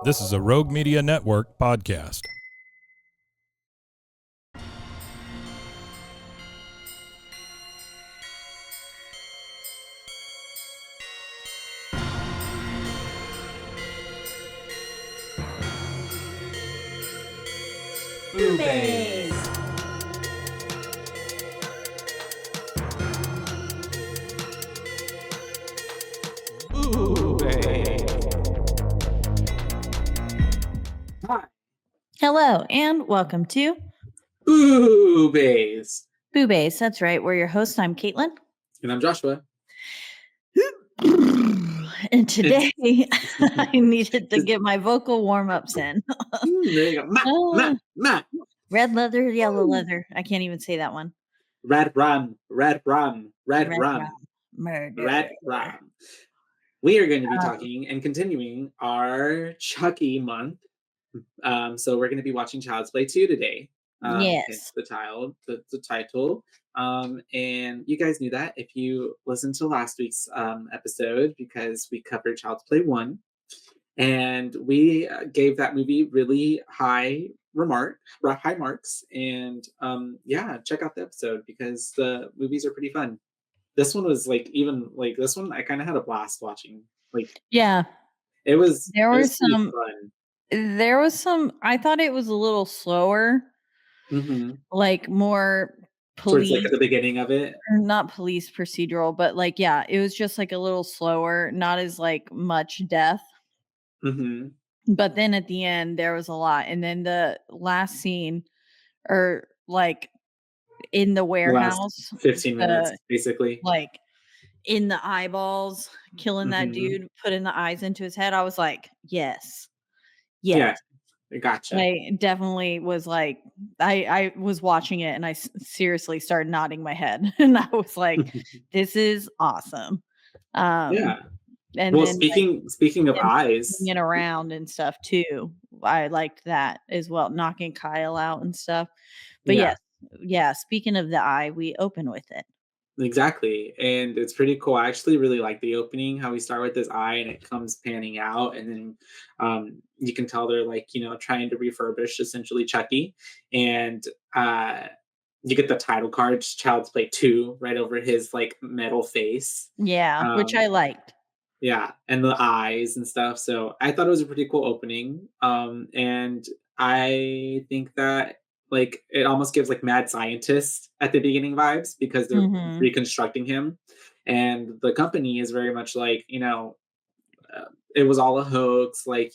This is a Rogue Media Network podcast. BooBaes. Hi. Hello, and welcome to BooBaes. BooBaes. That's right. We're your hosts. I'm Caitlin. And I'm Joshua. And today I needed to get my vocal warm-ups in. There you go. Ma. Red leather, yellow leather. I can't even say that one. Red rum. Murder. Red rum. We are going to be talking and continuing our Chucky month. So we're going to be watching Child's Play 2 today. Yes. Hence the title. And you guys knew that if you listened to last week's episode, because we covered Child's Play 1. And we gave that movie really high marks. And check out the episode because the movies are pretty fun. This one was I kind of had a blast watching. Yeah. It was some fun. There was some, I thought it was a little slower. Mm-hmm. Like more police. Towards at the beginning of it. Or not police procedural, but it was just a little slower, not as much death. Mm-hmm. But then at the end there was a lot, and then the last scene, or in the warehouse, 15 minutes basically, in the eyeballs, killing that dude, putting the eyes into his head. I was like, yes. Yeah, gotcha. I definitely was I was watching it and I seriously started nodding my head and I was like, this is awesome. Yeah. And well, then speaking of eyes, it around and stuff too. I liked that as well, knocking Kyle out and stuff. But yes, speaking of the eye, we open with it. Exactly. And it's pretty cool. I actually really like the opening, how we start with this eye and it comes panning out. And then you can tell they're trying to refurbish essentially Chucky. And you get the title card, Child's Play 2, right over his metal face. Yeah, which I liked. Yeah, and the eyes and stuff. So I thought it was a pretty cool opening. And I think that it almost gives Mad Scientist at the beginning vibes because they're reconstructing him, and the company is very much it was all a hoax. They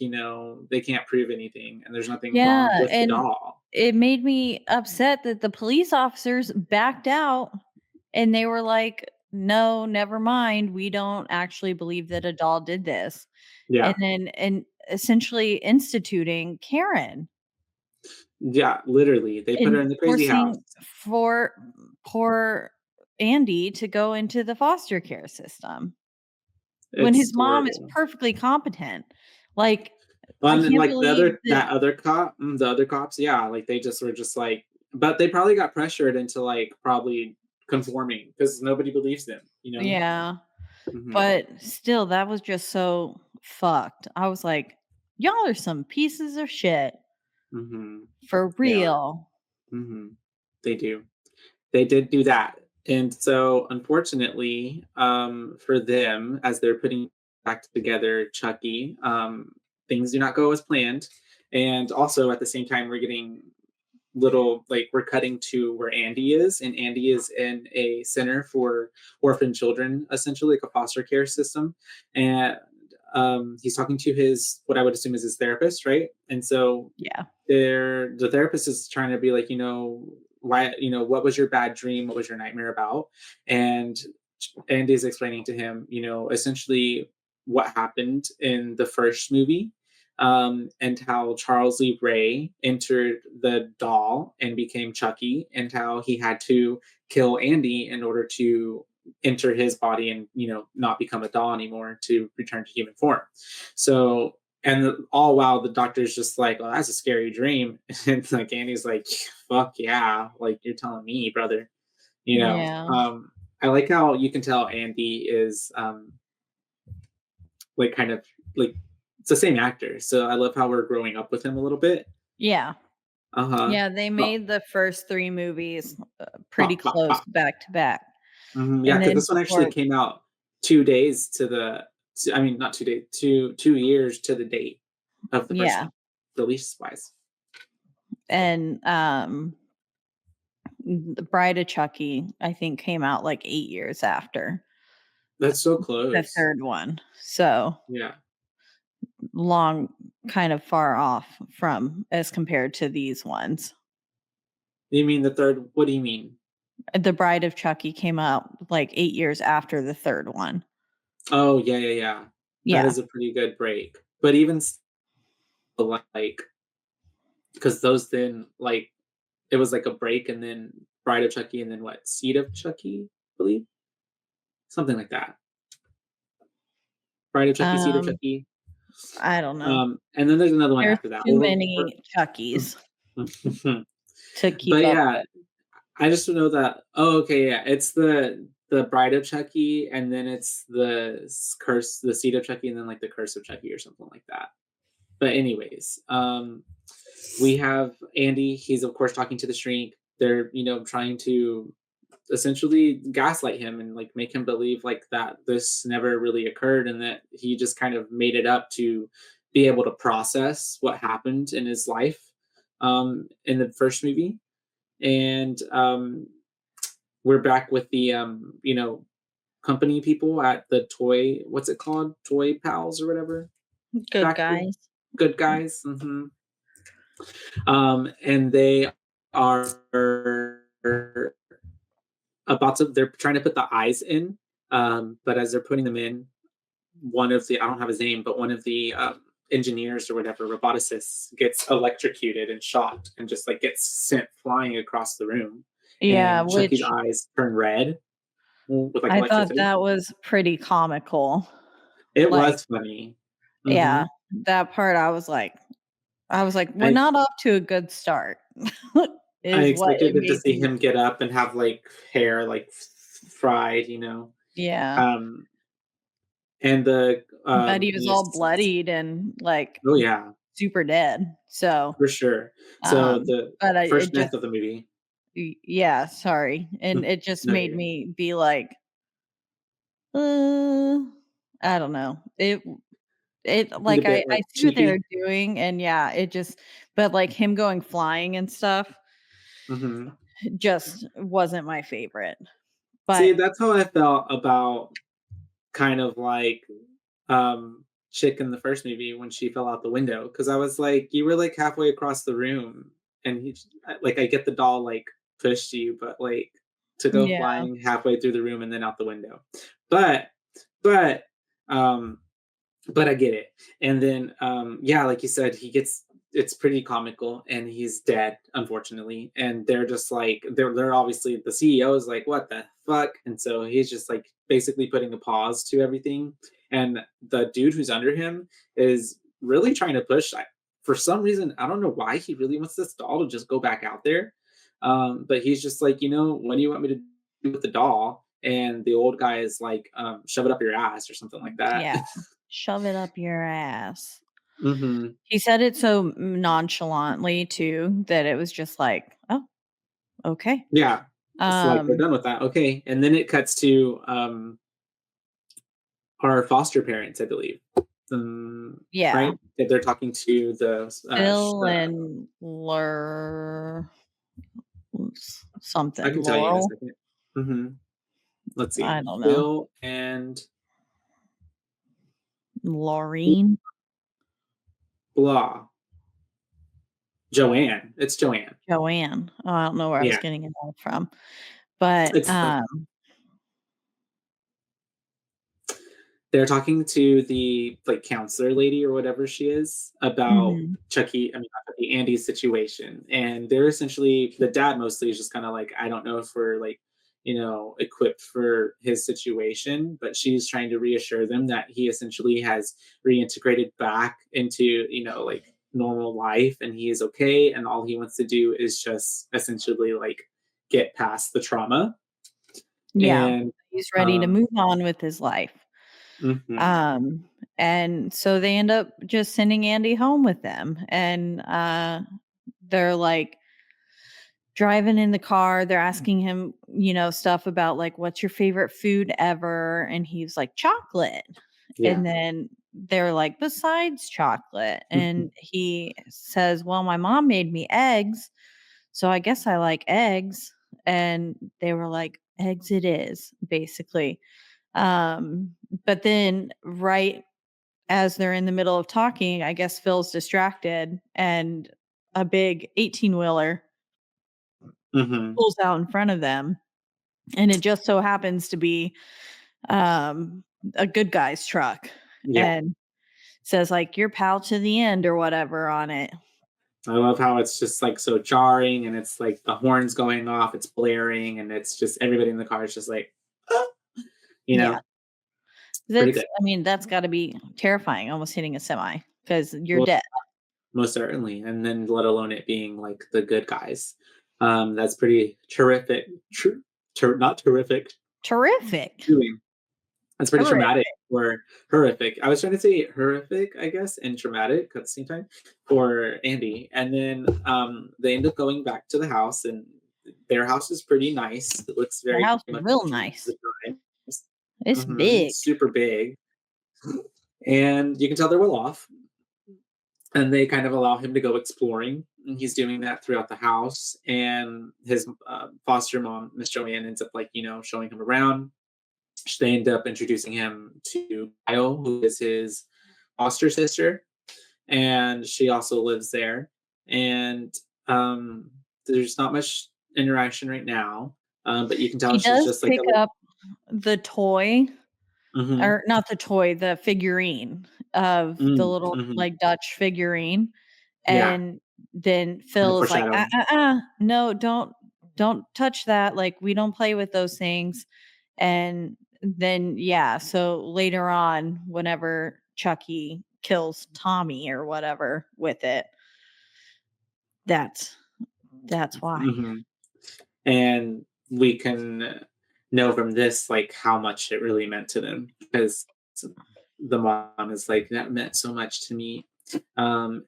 can't prove anything, and there's nothing wrong with the doll. It made me upset that the police officers backed out, and they were like, "No, never mind. We don't actually believe that a doll did this." Yeah, and essentially instituting Karen. Yeah, literally. They put her in the crazy house. For poor Andy to go into the foster care system when his mom is perfectly competent. And then, the other cops, yeah, they just were just but they probably got pressured into probably conforming because nobody believes them, Yeah. But still, that was just so fucked. I was like, y'all are some pieces of shit. For real. They do. They did do that. And so unfortunately, for them, as they're putting back together Chucky, things do not go as planned. And also at the same time, we're getting we're cutting to where Andy is, and Andy is in a center for orphan children, essentially a foster care system. And he's talking to his, what I would assume is his therapist, right? And so the therapist is trying to be why, what was your bad dream? What was your nightmare about? And Andy's explaining to him, essentially what happened in the first movie, and how Charles Lee Ray entered the doll and became Chucky, and how he had to kill Andy in order to enter his body and not become a doll anymore to return to human form. So, and all while the doctor's just well, that's a scary dream. And Andy's like, fuck yeah, you're telling me, brother. I like how you can tell Andy is kind of the same actor, so I love how we're growing up with him a little bit. Yeah. Uh-huh. Yeah, they Well, made the first 3 movies, pretty bop, bop, close bop. back to back, Yeah, and because then this one actually for came out 2 days to I mean, not 2 days, 2 years to the date of the first yeah, one, release-wise. and, The Bride of Chucky, I think, came out, like, 8 years after That's so the close. 3rd one, so Yeah. long kind of far off from as compared to these ones. You mean the 3rd, what do you mean? The Bride of Chucky came out, like, 8 years after the 3rd one. Oh, yeah, yeah, yeah. That Yeah, is a pretty good break. But even still, like, because those then, like, it was like a break and then Bride of Chucky and then what? Seed of Chucky, I believe? Something like that. Bride of Chucky, Seed of um, Chucky. I don't know. And then there's another one There's after that. too many Chuckies to keep But up yeah, with. I just know that. Oh, okay, yeah, it's the Bride of Chucky, and then it's the Seed of Chucky, and then like the Curse of Chucky or something like that. But anyways, we have Andy. He's of course talking to the shrink. They're trying to essentially gaslight him and like make him believe like that this never really occurred and that he just kind of made it up to be able to process what happened in his life in the first movie. And we're back with the company people at the what's it called, Toy Pals or whatever Good factory. guys. Good guys. And they are they're trying to put the eyes in, but as they're putting them in, I don't have his name, but one of the engineers or whatever, roboticists, gets electrocuted and shocked and just like gets sent flying across the room. Yeah, And Chucky's which eyes turn red with like I thought electricity. that was pretty comical. It Like, was funny. yeah, hmm that part I was like, "We're I not off to a good start," I is what it expected to made see me. him get up and have like hair like fried, Yeah, Um, and the but he was all niece. bloodied and, like, Oh yeah, super dead, so, for sure. So the but I first it death just of the movie. yeah, sorry, and it just No, made you're me be like, "Uh," I don't know. good. A Like, bit I like see what they're cheapy. doing, and yeah, it just but, like, him going flying and stuff hmm just wasn't my favorite, See, but that's how I felt about kind of like Chick in the first movie when she fell out the window because I was like, you were like halfway across the room, and like I get the doll like pushed you, but like to go yeah, flying halfway through the room and then out the window. But but um but I get it. And then yeah, like you said, it's pretty comical and he's dead, unfortunately. And they're just like they're obviously the CEO is like, what the fuck? And so he's just like basically putting a pause to everything. And the dude who's under him is really trying to push for some reason, I don't know why he really wants this doll to just go back out there. But he's just like, what do you want me to do with the doll? And the old guy is like, shove it up your ass or something like that. yeah. Shove it up your ass. hmm He said it so nonchalantly too that it was just like, "Oh, okay." Yeah. It's like we're Um, done with that. Okay. And then it cuts to our foster parents, I believe. yeah. Right? They're talking to Phil and I something, can tell you in a Laurel? second. hmm Let's see. I don't know. Phil and Laureen? blah. Joanne. It's Joanne. Joanne. Oh, I don't know where I was Yeah. getting it all from. But, It's they're talking to the like counselor lady or whatever she is about mhm. Chucky, I mean not Chucky, Andy's situation. And they're essentially the dad mostly is just kind of like, I don't know if we're like, equipped for his situation, but she's trying to reassure them that he essentially has reintegrated back into, like normal life and he is okay. And all he wants to do is just essentially like get past the trauma. Yeah. And He's ready to um move on with his life. Mhm. Um, and so they end up just sending Andy home with them. And they're like driving in the car. They're asking him, stuff about like, what's your favorite food ever? And he's like, chocolate. Yeah. And then they're like, besides chocolate. And he says, well, my mom made me eggs. So I guess I like eggs. And they were like, eggs it is, basically. Um, but then right as they're in the middle of talking, I guess Phil's distracted and a big 18-wheeler Mhm. pulls out in front of them. And it just so happens to be um, a good guy's truck Yeah. and says, like, your pal to the end or whatever on it. I love how it's just, like, so jarring, and it's, like, the horns going off, it's blaring, and it's just everybody in the car is just like, "Ah," you Yeah. know? Pretty good. That's got to be terrifying, almost hitting a semi because you're Well, dead. most certainly, and then let alone it being, like, the good guys. That's pretty terrific. Not terrific. Terrific. That's pretty Horrific. traumatic or horrific. I was trying to say horrific, I guess, and traumatic at the same time for Andy. And then they end up going back to the house, and their house is pretty nice. It looks The very house is much real the nice. times. It's big. Super big, and you can tell they're well off. And they kind of allow him to go exploring, and he's doing that throughout the house. And his foster mom, Miss Joanne, ends up showing him around. They end up introducing him to Kyle, who is his foster sister, and she also lives there. And there's not much interaction right now, but you can tell He she's does just like pick a little. up the toy, Mhm, or not the toy, the figuine of the little, mhm. like, Dutch figurine, Yeah, and then kind of Phil is like, foreshadowing. no, don't touch that, like, we don't play with those things." And then, yeah, so later on, whenever Chucky kills Tommy or whatever with it, that's why. Mhm. And we can know from this like how much it really meant to them, because the mom is like, that meant so much to me. And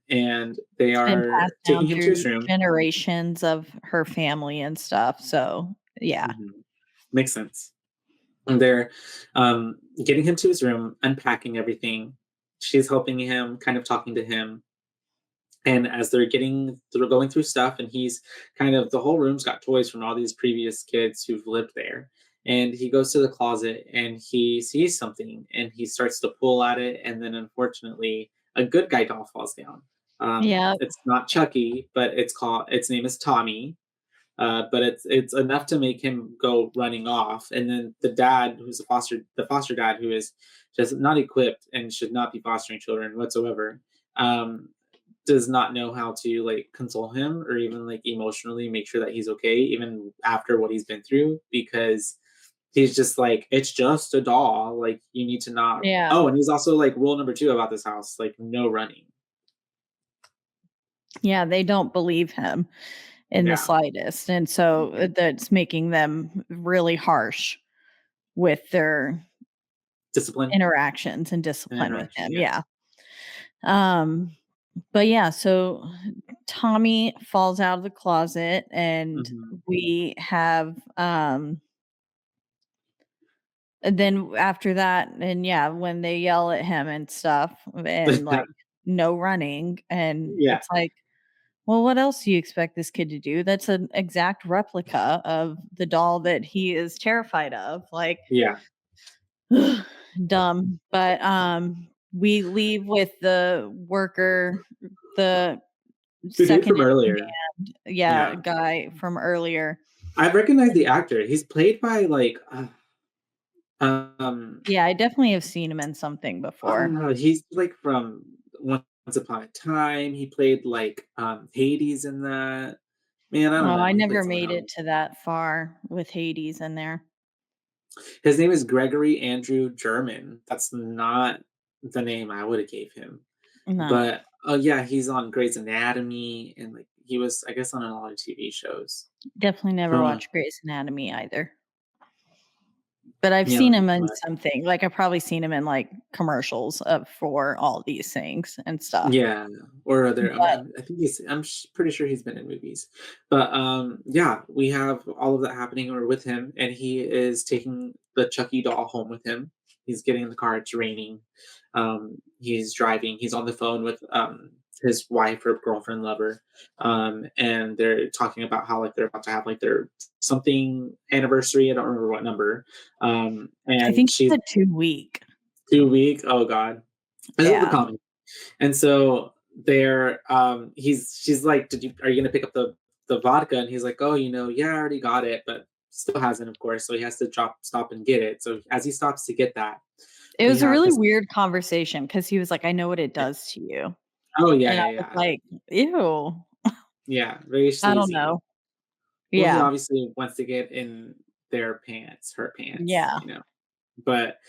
they It's been are passed taking down him to through his room. generations of her family and stuff, so, yeah. Mhm. Makes sense. And they're getting him to his room, unpacking everything. She's helping him, kind of talking to him. And as they're going through stuff, and he's kind of, the whole room's got toys from all these previous kids who've lived there. And he goes to the closet and he sees something and he starts to pull at it. And then unfortunately, a good guy doll falls down. Yep. It's not Chucky, but its name is Tommy. But it's enough to make him go running off. And then the dad, who's the foster dad, who is just not equipped and should not be fostering children whatsoever, um, does not know how to like console him or even like emotionally make sure that he's okay, even after what he's been through, because he's just like, it's just a doll. Like, you need to not. Yeah. Oh, and he's also like, rule number two about this house, like, no running. Yeah, they don't believe him in the Yeah. slightest, and so, that's making them really harsh with their Discipline interactions and and discipline with interaction. him, Yeah. yeah. Um, but yeah, so Tommy falls out of the closet, and Hmm. we have, and then after that, and yeah, when they yell at him and stuff and, like, no running, and Yeah. it's like, well, what else do you expect this kid to do? That's an exact replica of the doll that he is terrified of, like, Yeah. dumb, but, we leave with the worker, the The dude second from in earlier. command, yeah, Yeah. guy from earlier. I recognize the actor. He's played by like um Yeah, I definitely have seen him in something before. he's like from Once Upon a Time. He played like Hades in that. Man, I don't Oh, I know. He played never someone made else. it to that far with Hades in there. His name is Gregory Andrew German. That's not the name I would have gave him. No, But oh yeah, he's on Grey's Anatomy, and like he was, I guess, on a lot of TV shows. definitely never From watched Grey's Anatomy either. But I've Yeah, seen him in but something. Like, I've probably seen him in, like, commercials for all these things and stuff. yeah, or other. But I think pretty sure he's been in movies, but yeah, we have all of that happening. Or with him, and he is taking the Chucky doll home with him. He's getting in the car. It's raining. He's driving. He's on the phone with his wife or girlfriend, lover, and they're talking about how like they're about to have like their something anniversary. I don't remember what number. I And think it's she's a 2 week. 2 week. Oh God, this is the Yeah. comedy. And so they're she's like, are you gonna pick up the vodka? And he's like, oh, yeah, I already got it, but still hasn't, of course. So he has to stop and get it. So as he stops to get that, It we was a have really this. weird conversation because he was like, "I know what it does to you." Oh yeah, And I yeah, was yeah. like, "Ew." Yeah, very I don't sleazy. know. Well, he Yeah. obviously wants to get in their pants, her pants, Yeah. But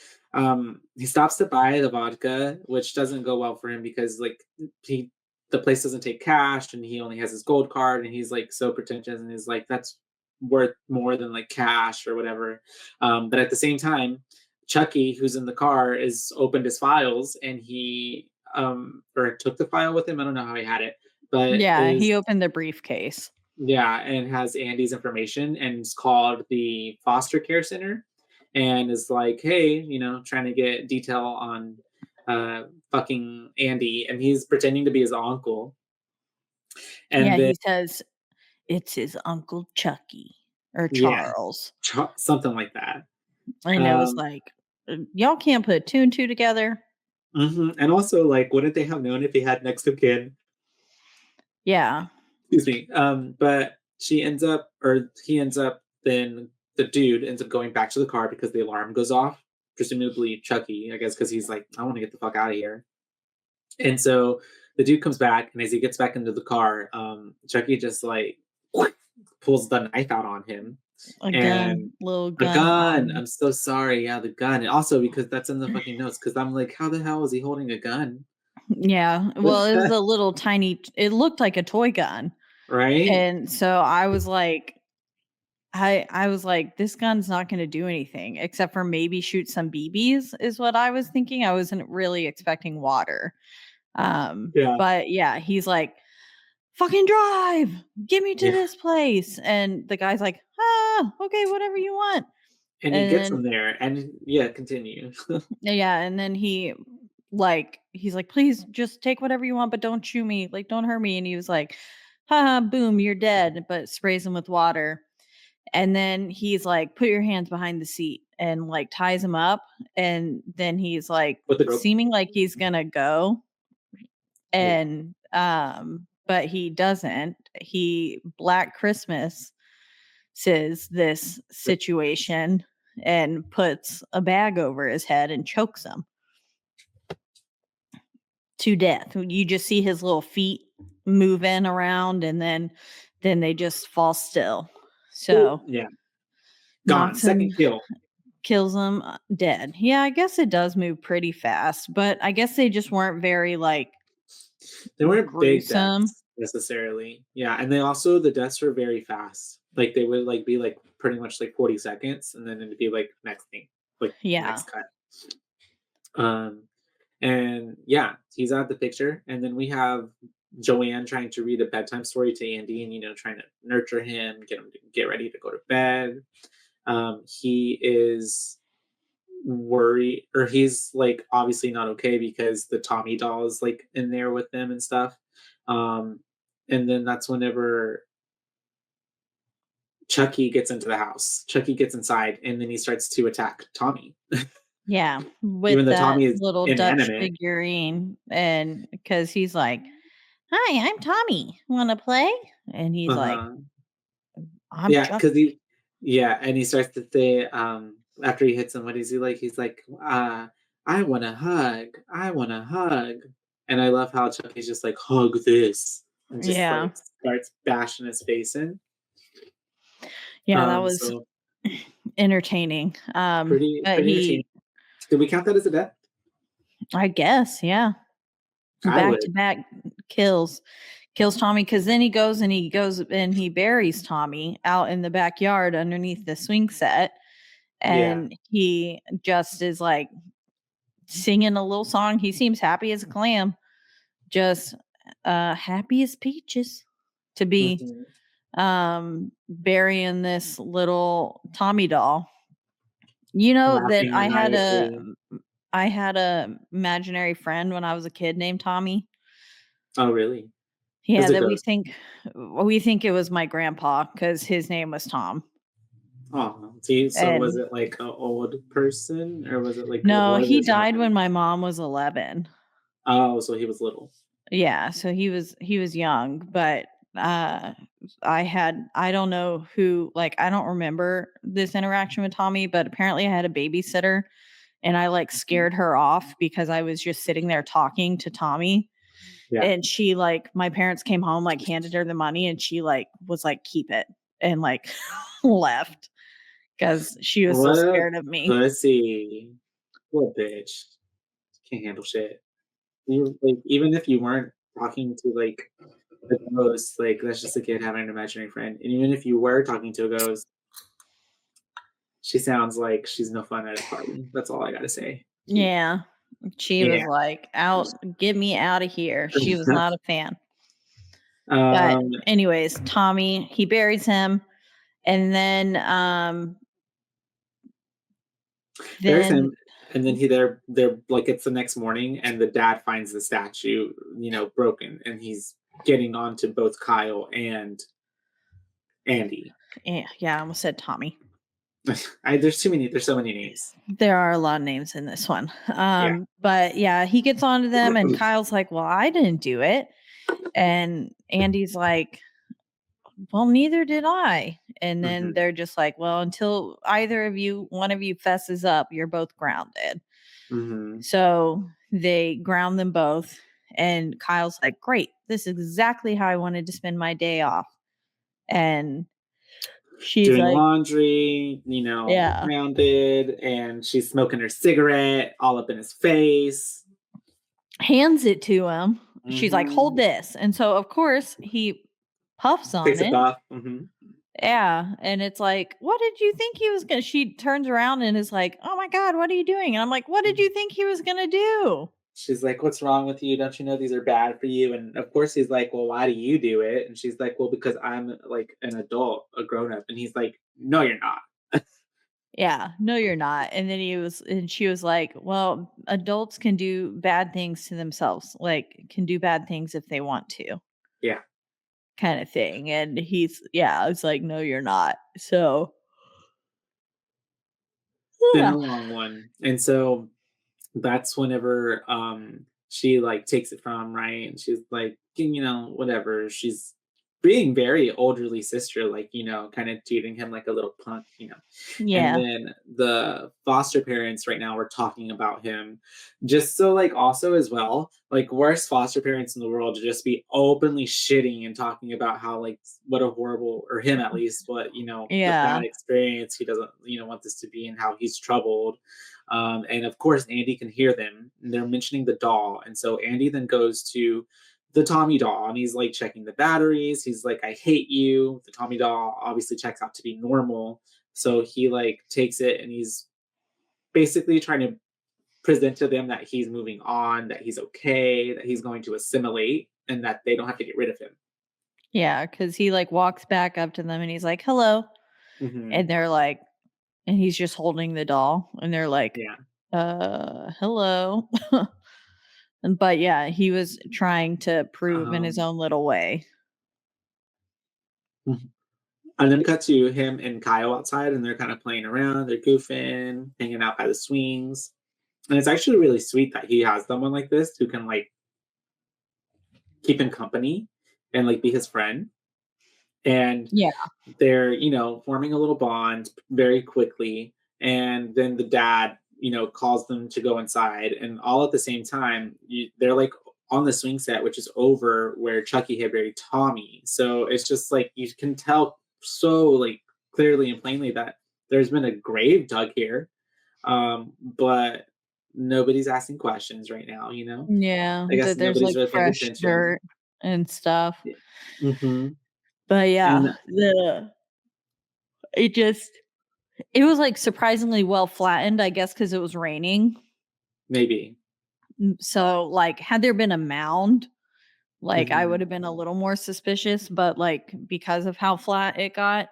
he stops to buy the vodka, which doesn't go well for him because like he the place doesn't take cash and he only has his gold card and he's like so pretentious and he's like that's worth more than like cash or whatever. But at the same time, Chucky, who's in the car, is opened his files and he or took the file with him. I don't know how he had it, but Yeah, is he opened the briefcase. yeah, and has Andy's information and is called the foster care center and is like, hey, trying to get detail on fucking Andy. And he's pretending to be his uncle. And Yeah, then, he says, "It's his Uncle Chucky or yeah, Charles." something like that. And it was Um, like, "Y'all can't put 2 and 2 together?" And also, like, wouldn't they have known if he had next of kin? Yeah. Excuse me. But he ends up, then the dude ends up going back to the car because the alarm goes off. Presumably Chucky, I guess, because he's like, I want to get the fuck out of here. And so the dude comes back, and as he gets back into the car, Chucky just like pulls the knife out on him. A And little the gun gun, arm. I'm so sorry. Yeah, the gun. And also because that's in the fucking notes, because I'm like, how the hell is he holding a gun? Yeah. Well, it was a little tiny it looked like a toy gun. Right? And so I was like I was like, "This gun's not gonna do anything except for maybe shoot some BBs," is what I was thinking. I wasn't really expecting water. Yeah. But yeah, he's like, "Fucking drive! Get me to Yeah. this place." And the guy's like, "Ah, okay, whatever you want." And he And gets then him there, and yeah, continue. yeah, and then he's like, "Please just take whatever you want, but don't chew me. Like, don't hurt me." And he was like, "Ha, boom, you're dead," but sprays him with water. And then he's like, "Put your hands behind the seat," and like ties him up. And then he's like With the rope. seeming like he's gonna go. Yeah. And but he doesn't. He Black Christmas says this situation and puts a bag over his head and chokes him to death. You just see his little feet moving around and then they just fall still. So Yeah. Gone. knocks him, Second kill. kills him dead. Yeah, I guess it does move pretty fast, but I guess they just weren't very like They weren't big gruesome. deaths necessarily. Yeah, and the deaths were very fast. Like they would like be like pretty much like 40 seconds, and then it'd be like next thing, like Yeah. next cut. Um, and yeah, he's out of the picture, and then we have Joanne trying to read a bedtime story to Andy, and trying to nurture him, get him to get ready to go to bed. He is worried, or he's like obviously not okay because the Tommy doll is like in there with them and stuff. Um, and then that's whenever Chucky gets into the house. Chucky gets inside, and then he starts to attack Tommy, Yeah, even with though that Tommy is little Dutch inanimate. figurine, and because he's like, "Hi, I'm Tommy. Wanna play?" And he's like, Uh-huh. "I'm Yeah, Chucky." because yeah, and he starts to say, after he hits him, what is he like? He's like, I want a hug. I want a hug. And I love how Chucky's just like, hug this. And just Yeah. like starts bashing his face in. Yeah, that was So entertaining. But pretty entertaining. he Did we count that as a death? I guess, yeah. I Back to would. back kills. Kills Tommy because then he goes and he buries Tommy out in the backyard underneath the swing set. Yeah. and he just is like singing a little song. He seems happy as a clam, just happy as peaches to be Mhm. burying this little Tommy doll. You know that Laughing maniacally. I had a imaginary friend when I was a kid named Tommy. Oh, really? Yeah, As a that ghost. we think it was my grandpa because his name was Tom. Oh, see, so was And it like an old person or was it like no, what he was died when happening? my mom was 11. Oh, so he was little. Yeah, so he was young, but uh I don't know who, like, I don't remember this interaction with Tommy, but apparently I had a babysitter and I like Mhm. scared her off because I was just sitting there talking to Tommy. Yeah. And she, like, my parents came home, like, handed her the money, and she, like, was like, "Keep it," and, like, left because she was so What a scared of me. pussy. What a bitch. Can't handle shit. You like even if you weren't talking to like a ghost, like that's just a kid having an imaginary friend. And even if you were talking to a ghost, she sounds like she's no fun at a party. That's all I gotta say. Yeah. She was Yeah. like, "Out, get me out of here." She was not a fan. But um anyways, Tommy, he buries him, and there's then him and then they're like it's the next morning and the dad finds the statue, broken and he's getting on to both Kyle and Andy. yeah, I almost said Tommy. There's so many names. There are a lot of names in this one. Yeah. But yeah, he gets onto them and Kyle's like, "Well, I didn't do it." And Andy's like, "Well, neither did I." And then Hmm. they're just like, "Well, until either of you, one of you fesses up, you're both grounded." Hmm. So they ground them both. And Kyle's like, "Great. This is exactly how I wanted to spend my day off." And she's Doing like, laundry, "Yeah." grounded, and she's smoking her cigarette all up in his face. Hands it to him. She's like, "Hold Hmm. this." And so, of course, he puffs on Takes a it. puff. Hmm. Yeah, and it's like, "What did you think he was gonna?" She turns around and is like, "Oh my god, what are you doing?" And I'm like, "What did you think he was gonna do?" She's like, "What's wrong with you? Don't you know these are bad for you?" And of course, he's like, "Well, why do you do it?" And she's like, "Well, because I'm like an adult, a grown up." And he's like, "No, you're not." Yeah, "No, you're not." And she was like, "Well, adults can do bad things to themselves, like, can do bad things if they want to," Yeah, kinda thing. And yeah, it's like, "No, you're not." So, been yeah. a long one. And so that's whenever she like takes it from right and she's like whatever she's being very elderly sister like kind of treating him like a little punk. And Yeah. then the foster parents right now are talking about him just so like also as well like worst foster parents in the world to just be openly shitting and talking about how like what a horrible or him at least what the Yeah. bad experience he doesn't want this to be and how he's troubled. And of course, Andy can hear them. And they're mentioning the doll. And so Andy then goes to the Tommy doll and he's like checking the batteries. He's like, I hate you. The Tommy doll obviously checks out to be normal. So he like takes it and he's basically trying to present to them that he's moving on, that he's okay, that he's going to assimilate, and that they don't have to get rid of him. Yeah, because he, like, walks back up to them and he's like, "Hello." Hmm. And they're like and he's just holding the doll, and they're like, Yeah. hello." But, yeah, he was trying to prove in his Um, own little way. mhm. And then cut to him and Kyle outside, and they're kind of playing around. They're goofing, hanging out by the swings. And it's actually really sweet that he has someone like this who can like keep him company and like be his friend. And Yeah. they're, forming a little bond very quickly. And then the dad, calls them to go inside. And all at the same time, they're like on the swing set, which is over where Chucky had buried Tommy. So it's just like you can tell so like clearly and plainly that there's been a grave dug here. But nobody's asking questions right now. Yeah, I guess that there's, nobody's like, really paying fresh attention. dirt and stuff. Yeah. Mhm. But, And yeah, it just It was like surprisingly well flattened, I guess, because it was raining. Maybe. So, like, had there been a mound, like, I would Mhm. have been a little more suspicious, but, like, because of how flat it got,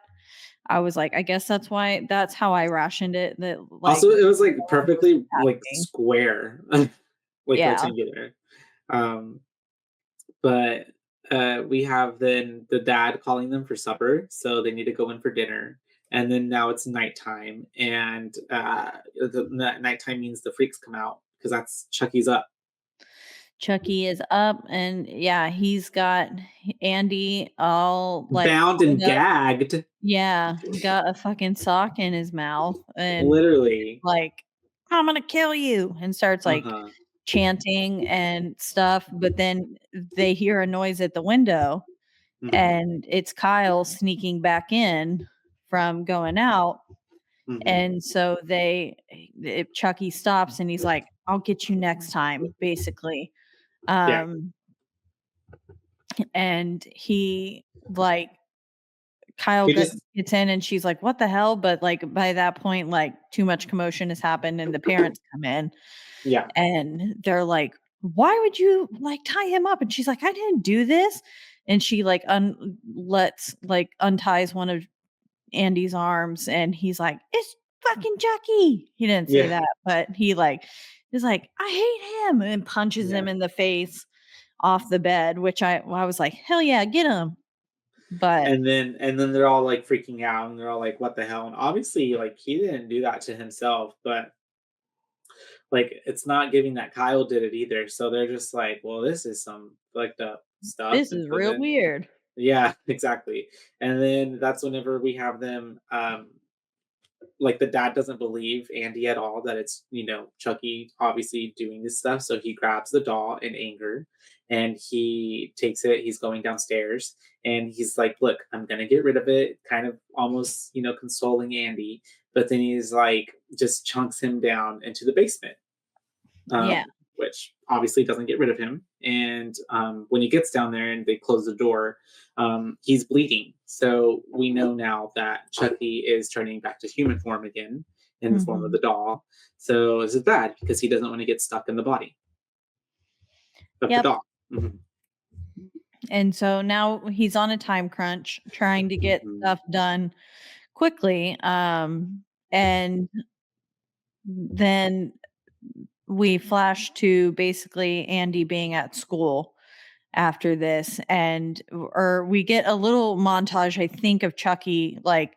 I was like, I guess that's how I rationed it, that, like, Also, it was, no like, one was perfectly, like, happening. square, like, Yeah. rectangular. Um, but, we have then the dad calling them for supper, so they need to go in for dinner, and then now it's nighttime, and, nighttime means the freaks come out because that's Chucky's up. Chucky is up, and yeah, he's got Andy all, like, Bound tied and up. gagged, Yeah, got a fucking sock in his mouth and, literally. like, "I'm gonna kill you," and starts, like, Uh-huh. chanting and stuff, but then they hear a noise at the window, Mhm, and it's Kyle sneaking back in from going out, mhm. and so Chucky stops and he's like, "I'll get you next time," basically. Yeah. Um, and he, like, Kyle He just gets in and she's like, "What the hell?" But, like, by that point, like, too much commotion has happened and the parents come in yeah, and they're like, "Why would you, like, tie him up?" And she's like, "I didn't do this." And she, like, unties one of Andy's arms and he's like, "It's fucking Chucky." He didn't say yeah, that, but he, like, is like, "I hate him," and punches yeah. him in the face off the bed, which I was like, "Hell yeah, get him." But And then they're all, like, freaking out, and they're all like, "What the hell?" And obviously, like, he didn't do that to himself, but, like, it's not giving that Kyle did it either, so they're just like, "Well, this is some fucked up stuff," this and is so real then weird. yeah, exactly. And then that's whenever we have them, like, the dad doesn't believe Andy at all that it's, Chucky obviously doing this stuff. So he grabs the doll in anger and he takes it. He's going downstairs and he's like, "Look, I'm going to get rid of it," kind of almost, consoling Andy. But then he's like, just chunks him down into the basement, Yeah. which obviously doesn't get rid of him. And when he gets down there and they close the door, he's bleeding. So we know now that Chucky is turning back to human form again in the form of Mhm. the doll. So this is bad because he doesn't want to get stuck in the body of the Yep. doll. Mhm. And so now he's on a time crunch trying to get Mhm. stuff done quickly. And then we flash to basically Andy being at school after this or we get a little montage, I think, of Chucky, like,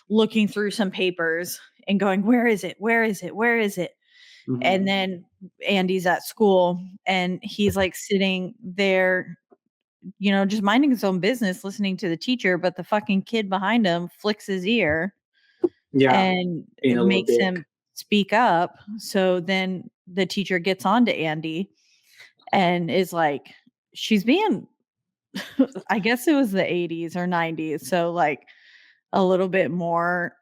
looking through some papers and going, "Where is it? Where is it? Where is it?" And Mhm. then Andy's at school and he's, like, sitting there, just minding his own business, listening to the teacher, but the fucking kid behind him flicks his ear Yeah, and being it a little makes dick. him speak up. So then the teacher gets on to Andy and is like, she's being, I guess it was the 80s or 90s. So, like, a little bit more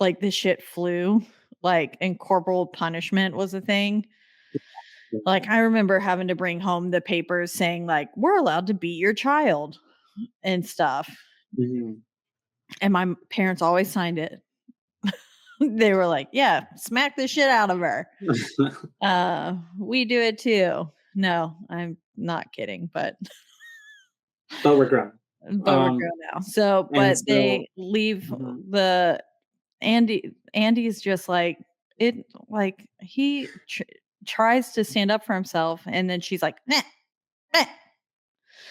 like the shit flew, like, and corporal punishment was a thing. Like, I remember having to bring home the papers saying, like, "We're allowed to beat your child," and stuff. Mhm. And my parents always signed it. They were like, "Yeah, smack the shit out of her." We do it too. No, I'm not kidding, But we're grown. but we're Um, grown now. So, and but so they leave mhm. the Andy's just like it like tries to stand up for himself and then she's like, "Meh, meh."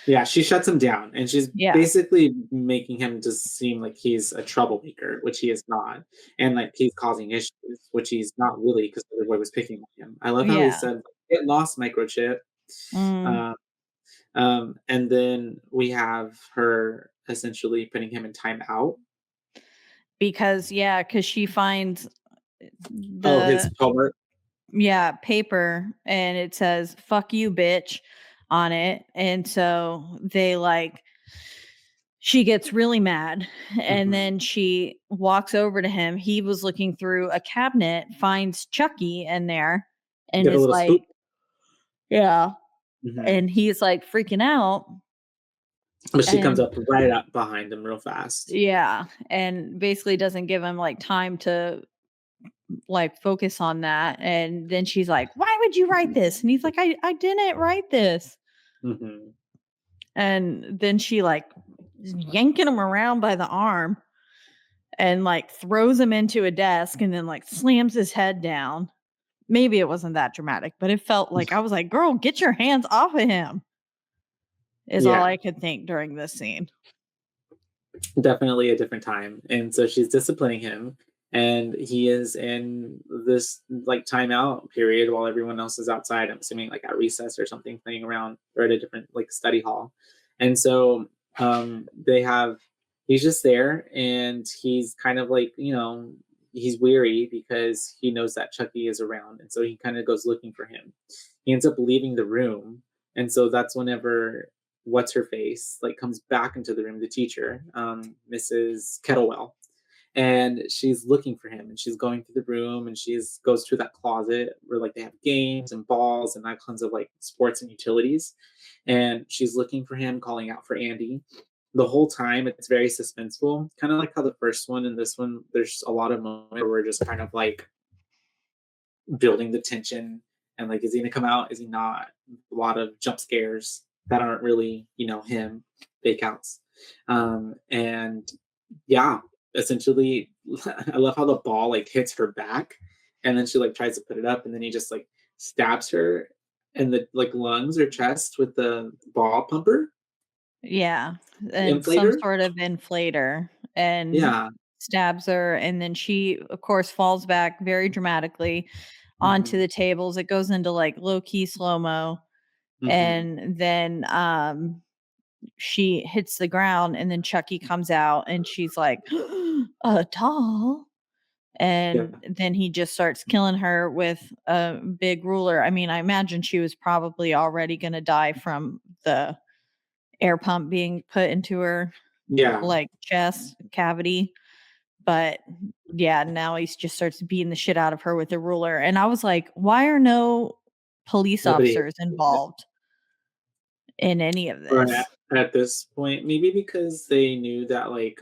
Yeah, she shuts him down, and she's Yeah. basically making him just seem like he's a troublemaker, which he is not, and, like, he's causing issues, which he's not really because the boy was picking on him. I love how he Yeah. said, "Get lost, microchip." Mm, Uh, and then we have her essentially putting him in timeout. because yeah, cuz she finds Oh, his the homework. yeah, paper and it says "fuck you bitch" on it. And so she gets really mad and Mhm. then she walks over to him. He was looking through a cabinet, finds Chucky in there and Get a is little like, spook. yeah. Mhm. And he's like freaking out But she comes And up right up behind him real fast. yeah, and basically doesn't give him like time to like focus on that. And then she's like, "Why would you write this?" And he's like, I didn't write this." Mhm. And then she like yanking him around by the arm and like throws him into a desk and then like slams his head down. Maybe it wasn't that dramatic, but it felt like I was like, "Girl, get your hands off of him." Is all Yeah. I could think during this scene. Definitely a different time. And so she's disciplining him, and he is in this like timeout period while everyone else is outside. I'm assuming like at recess or something, playing around or at a different like study hall. And so they have he's just there, and he's kind of like, he's weary because he knows that Chucky is around, and so he kind of goes looking for him. He ends up leaving the room, and so that's whenever what's her face like comes back into the room, the teacher, Mrs. Kettlewell, and she's looking for him, and she's going through the room, and she's goes through that closet where like they have games and balls and all kinds of like sports and utilities, and she's looking for him, calling out for Andy. The whole time it's very suspenseful, kind of like how the first one and this one, there's a lot of moments where we're just kind of like building the tension, and like, is he gonna come out, is he not? A lot of jump scares that aren't really, him, fake outs. And yeah, essentially I love how the ball like hits her back, and then she like tries to put it up, and then he just like stabs her in the like lungs or chest with the ball pumper Yeah, and some inflator. sort of inflator, and Yeah. stabs her, and then she, of course, falls back very dramatically onto Hmm. the tables. It goes into, like, low-key slow-mo, Hmm. and then, she hits the ground, and then Chucky comes out, and she's like, "A doll?" Yeah. And then he just starts killing her with a big ruler. I mean, I imagine she was probably already gonna die from the air pump being put into her, Yeah. like, chest cavity, but yeah, now he's just starts beating the shit out of her with a ruler, and I was like, "Why are no police Nobody. officers involved in any of Or this?" at this point, maybe because they knew that like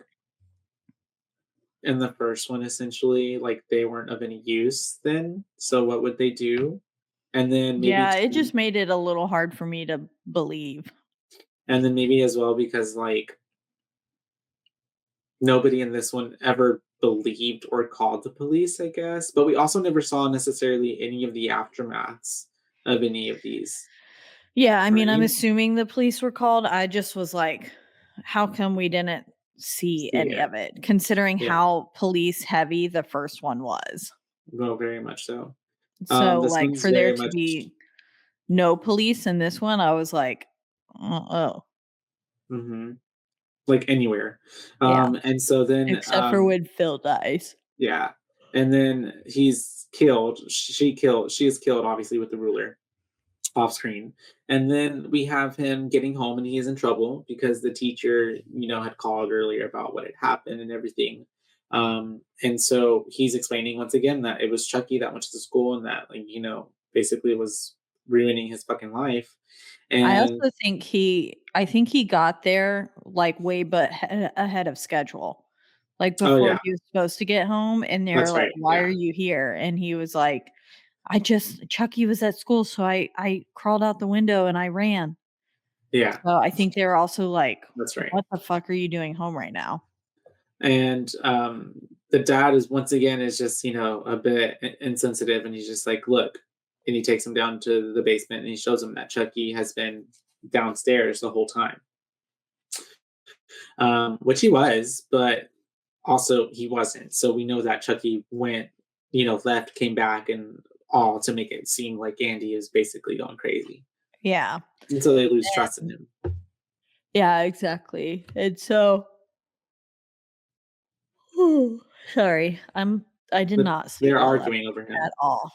in the first one, essentially, like, they weren't of any use then, so what would they do? And then maybe Yeah, it too just made it a little hard for me to believe. and then maybe as well because, like, nobody in this one ever believed or called the police, I guess, but we also never saw necessarily any of the aftermaths of any of these, Yeah, I mean, I'm right? assuming the police were called. I just was like, how come we didn't see See any it. of it, considering Yeah, how police heavy the first one was? no, very much so. So, This like, one's for there very to much be no police in this one, I was like, oh, mhm, like, anywhere. yeah, And so then, except for when Phil dies. yeah, and then she is killed, obviously, with the ruler off screen, and then we have him getting home, and he is in trouble because the teacher, had called earlier about what had happened and everything, and so he's explaining once again that it was Chucky that went to the school and that, like, basically was ruining his fucking life, I and also think I think he got there like way but ahead of schedule. Like oh, before yeah, he was supposed to get home and they're that's like, right, "Why are yeah, you here?" And he was like, "I just Chucky was at school, so I crawled out the window and I ran." yeah, So I think they were also like, that's right. "What the fuck are you doing home right now?" And the dad is once again is just a bit insensitive, and he's just like, look, and he takes him down to the basement, and he shows him that Chucky has been downstairs the whole time, which he was, but also he wasn't, so we know that Chucky went, left, came back, and all to make it seem like Andy is basically going crazy, Yeah. and so they lose trust in him. Yeah, exactly. And so sorry. I did not sleep They're well that arguing over at him. all.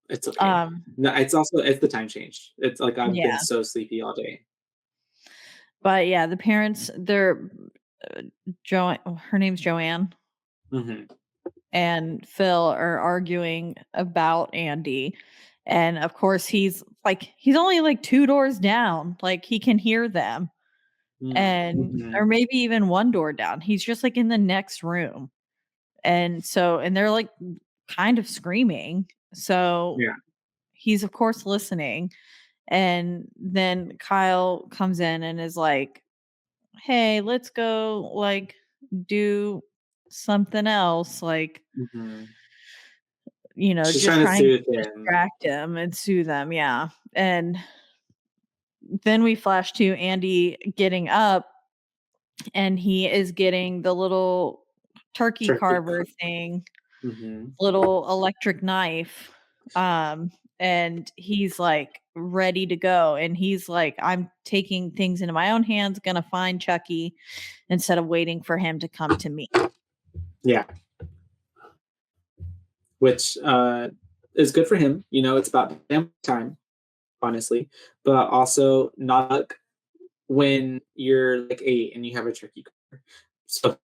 It's okay. Um, No, it's the time change. It's like I've been yeah. so sleepy all day. But yeah, the parents, they're Jo her name's Joanne Mhm. and Phil are arguing about Andy. And of course, he's only like 2 doors down. Like he can hear them. and Mhm. or maybe even one door down. He's just like in the next room. And they're like kind of screaming. So Yeah. he's of course listening. And then Kyle comes in and is like, "Hey, let's go like do something else." Like, Mhm. She's just trying to trying to soothe him. distract him and soothe them. Yeah. And then we flash to Andy getting up and he is getting the little turkey Turkey carver thing, Mhm. little electric knife. Um, and he's like ready to go. And he's like, I'm taking things into my own hands, gonna find Chucky instead of waiting for him to come to me. Yeah, which, is good for him, it's about family time, honestly, but also not when you're, like, 8 and you have a turkey carver. So,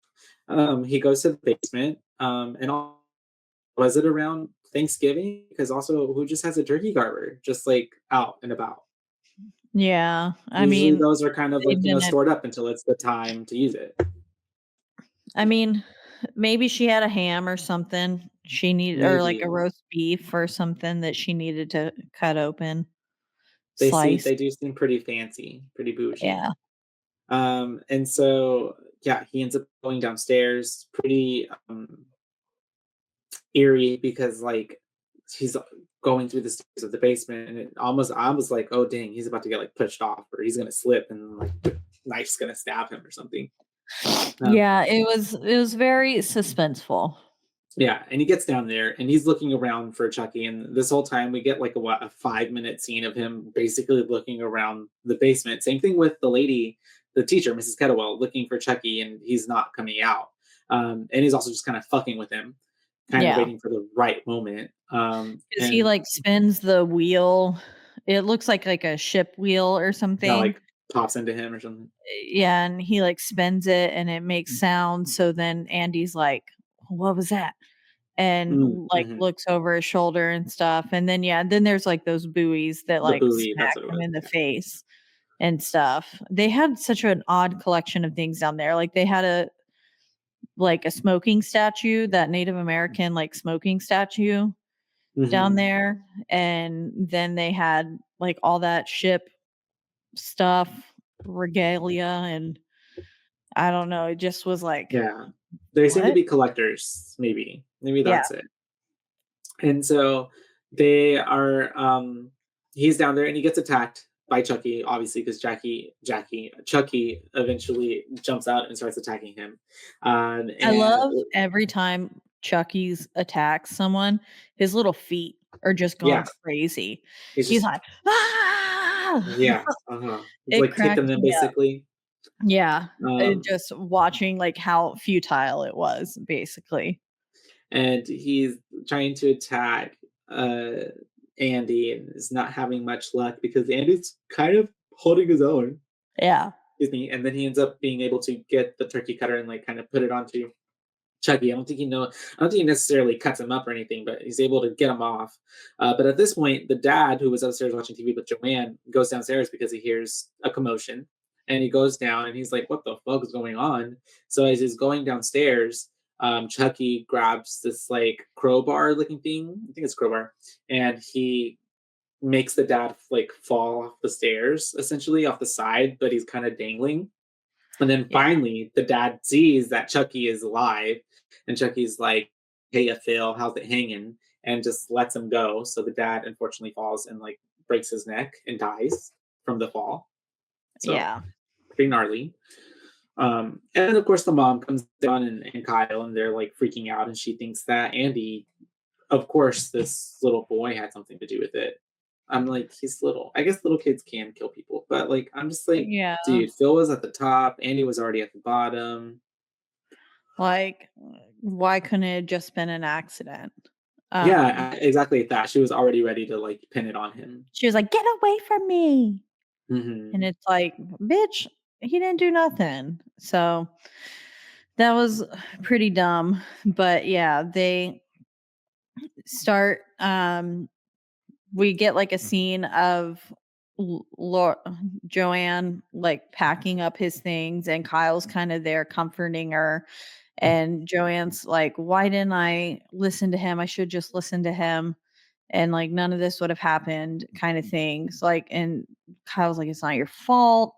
he goes to the basement, and was it around Thanksgiving? Because also, who just has a turkey carver just, like, out and about? Yeah. I Usually, mean, those are kind of, they like, didn't stored up until it's the time to use it. I mean, maybe she had a ham or something she needed or like a Maybe. roast beef or something that she needed to cut open, They slice. do seem pretty fancy, pretty bougie. Yeah. And so, yeah, he ends up going downstairs, pretty, eerie because, like, he's going through the stairs of the basement, and I was like, "Oh, dang, he's about to get, like, pushed off, or he's gonna slip, and, like, the knife's gonna stab him or something." Um, Yeah, it was very suspenseful. yeah, and he gets down there, and he's looking around for Chucky, and this whole time we get, like, a 5-minute scene of him basically looking around the basement. Same thing with the lady, the teacher, Mrs. Kettlewell, looking for Chucky, and he's not coming out. And he's also just kinda fucking with him, kinda Yeah, waiting for the right moment. 'cause he, And like, spins the wheel. It looks like a ship wheel or that, something. like, pops into him or something. Yeah, and he, like, spins it and it makes sound, so then Andy's like, "What was that?" And, like, Mhm. looks over his shoulder and stuff, and then, yeah, then there's, like, those buoys that, The like, buoy, smack that's what it him was, in the yeah. face and stuff. They had such an odd collection of things down there, like, they had a smoking statue, that Native American, like, smoking statue down Mhm. there, and then they had, like, all that ship stuff, regalia, and I don't know, it just was like, Yeah. They seem to "What?" be collectors, maybe. Maybe Yeah, that's it. And so they are he's down there and he gets attacked by Chucky, obviously, because Chucky eventually jumps out and starts attacking him. I And love every time Chucky's attacks someone, his little feet are just yeah, going crazy. he's He's just like, "Ah!" yeah, he's It like kicking cracks them me up. basically. Yeah, Um just watching, like, how futile it was, basically. and he's trying to attack uh Andy and is not having much luck because Andy's kind of holding his own. Yeah, Excuse me, and then he ends up being able to get the turkey cutter and like kind of put it onto Chucky. I don't think he necessarily cuts him up or anything, but he's able to get him off. But at this point, the dad, who was upstairs watching TV with Joanne, goes downstairs because he hears a commotion, and he goes down and he's like, "What the fuck is going on?" So as he's going downstairs, Chucky grabs this like crowbar looking thing. I think it's crowbar, and he makes the dad like fall off the stairs, essentially off the side, but he's kind of dangling. And then yeah, finally, the dad sees that Chucky is alive, and Chucky's like, "Hey, Phil, how's it hanging?" And just lets him go. So the dad unfortunately falls and like breaks his neck and dies from the fall. So yeah, pretty gnarly. And then of course the mom comes down and Kyle, and they're like freaking out, and she thinks that Andy, of course, this little boy had something to do with it. I'm like, he's little. I guess little kids can kill people, but like, I'm just like, yeah, dude, Phil was at the top, Andy was already at the bottom. like, why couldn't it have just been an accident? Um, Yeah, exactly that. She was already ready to like pin it on him. she was like, "Get away from me." And Hmm. it's like, "Bitch, he didn't do nothing." So, that was pretty dumb, but yeah, they start, we get, like, a scene of Joanne like packing up his things, and Kyle's kind of there comforting her. And Joanne's like, why didn't I listen to him? I should just listen to him. And like none of this would have happened, kind of things. Like, and Kyle's like, it's not your fault,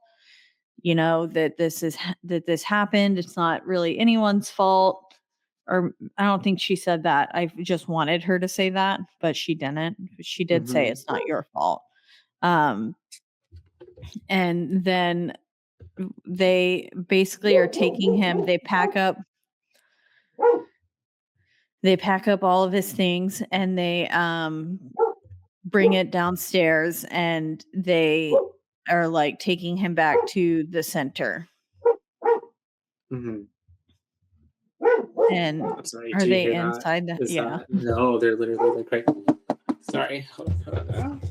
that that this happened. It's not really anyone's fault. Or I don't think she said that. I just wanted her to say that, but she didn't. She did say Mhm. it's not your fault. Um, and then they basically are taking him. They pack up all of his things, and they bring it downstairs, and they are like taking him back to the center. Mhm. And I'm sorry, are do you they hear that? inside the Is yeah. that no, they're literally like right. Sorry. Hold on.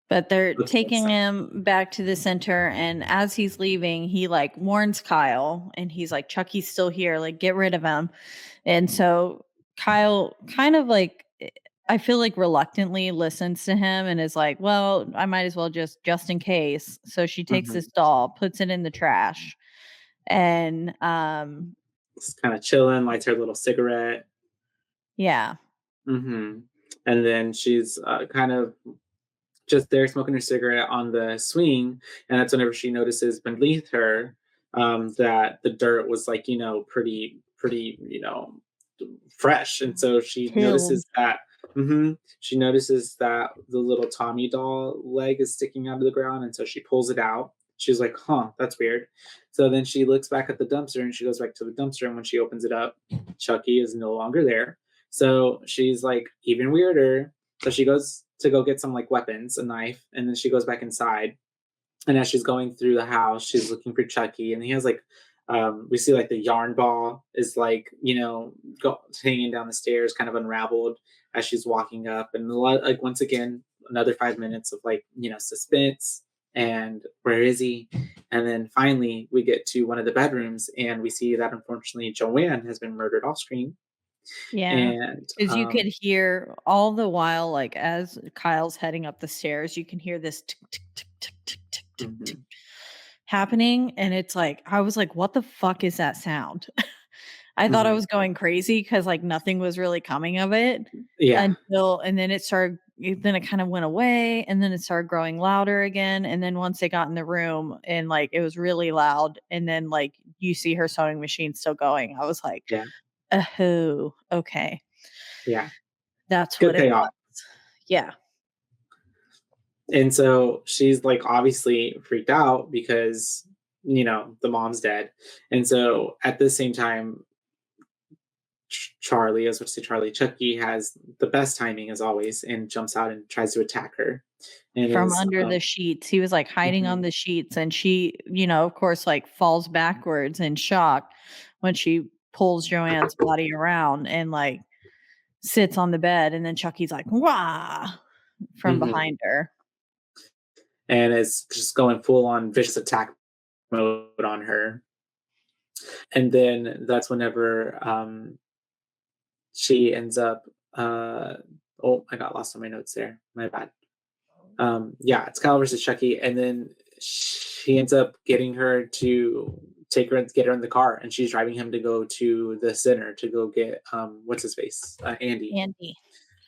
But they're Okay, taking so him back to the center, and as he's leaving, he like warns Kyle, and he's like, Chucky's still here, like get rid of him. And so Kyle kind of like, I feel like reluctantly listens to him and is like, well, I might as well just in case. So she takes mhm. this doll, puts it in the trash, and Just kinda chilling, lights her little cigarette. yeah. Mhm. And then she's, kind of just there smoking her cigarette on the swing, and that's whenever she notices beneath her, that the dirt was, like, pretty, fresh, and so she Killed. notices that she notices that the little Tommy doll leg is sticking out of the ground, and so she pulls it out. She's like, "Huh, that's weird." So then she looks back at the dumpster, and she goes back to the dumpster, and when she opens it up, Chucky is no longer there. So she's like, even weirder. So she goes to go get some like weapons, a knife, and then she goes back inside. And as she's going through the house, she's looking for Chucky, and he has like, we see like the yarn ball is like, hanging down the stairs, kind of unraveled as she's walking up, and a lot, like once again, another 5 minutes of like, suspense. And where is he? And then finally, we get to one of the bedrooms, and we see that unfortunately Joanne has been murdered off screen. Yeah. And 'Cause you could hear all the while, like, as Kyle's heading up the stairs, you can hear this tick, tick, tick, tick, tick, tick, tick, tick mhm. happening, and it's like I was like, "What the fuck is that sound?" I thought I Mhm. was going crazy because like, nothing was really coming of it Yeah, until and then it kinda went away, and then it started growing louder again, and then once they got in the room and, like, it was really loud, and then, like, you see her sewing machine still going, I was like, yeah, "Oh, okay." yeah. That's what Good it was. payoff. Yeah. And so she's like obviously freaked out because, the mom's dead. And so at the same time, Charlie, I was going to say Charlie, Chucky has the best timing as always and jumps out and tries to attack her. And From is, under the sheets. He was, like, hiding on mhm, the sheets, and she, of course, like, falls backwards in shock when she pulls Joanne's body around and, like, sits on the bed, and then Chucky's like, "Wah!" from mhm. behind her. And is just going full on vicious attack mode on her. And then that's whenever she ends up, oh, I got lost on my notes there. My bad. Yeah, it's Kyle versus Chucky, and then she ends up getting her to get her in the car, and she's driving him to go to the center to go get what's his face, Andy. Andy.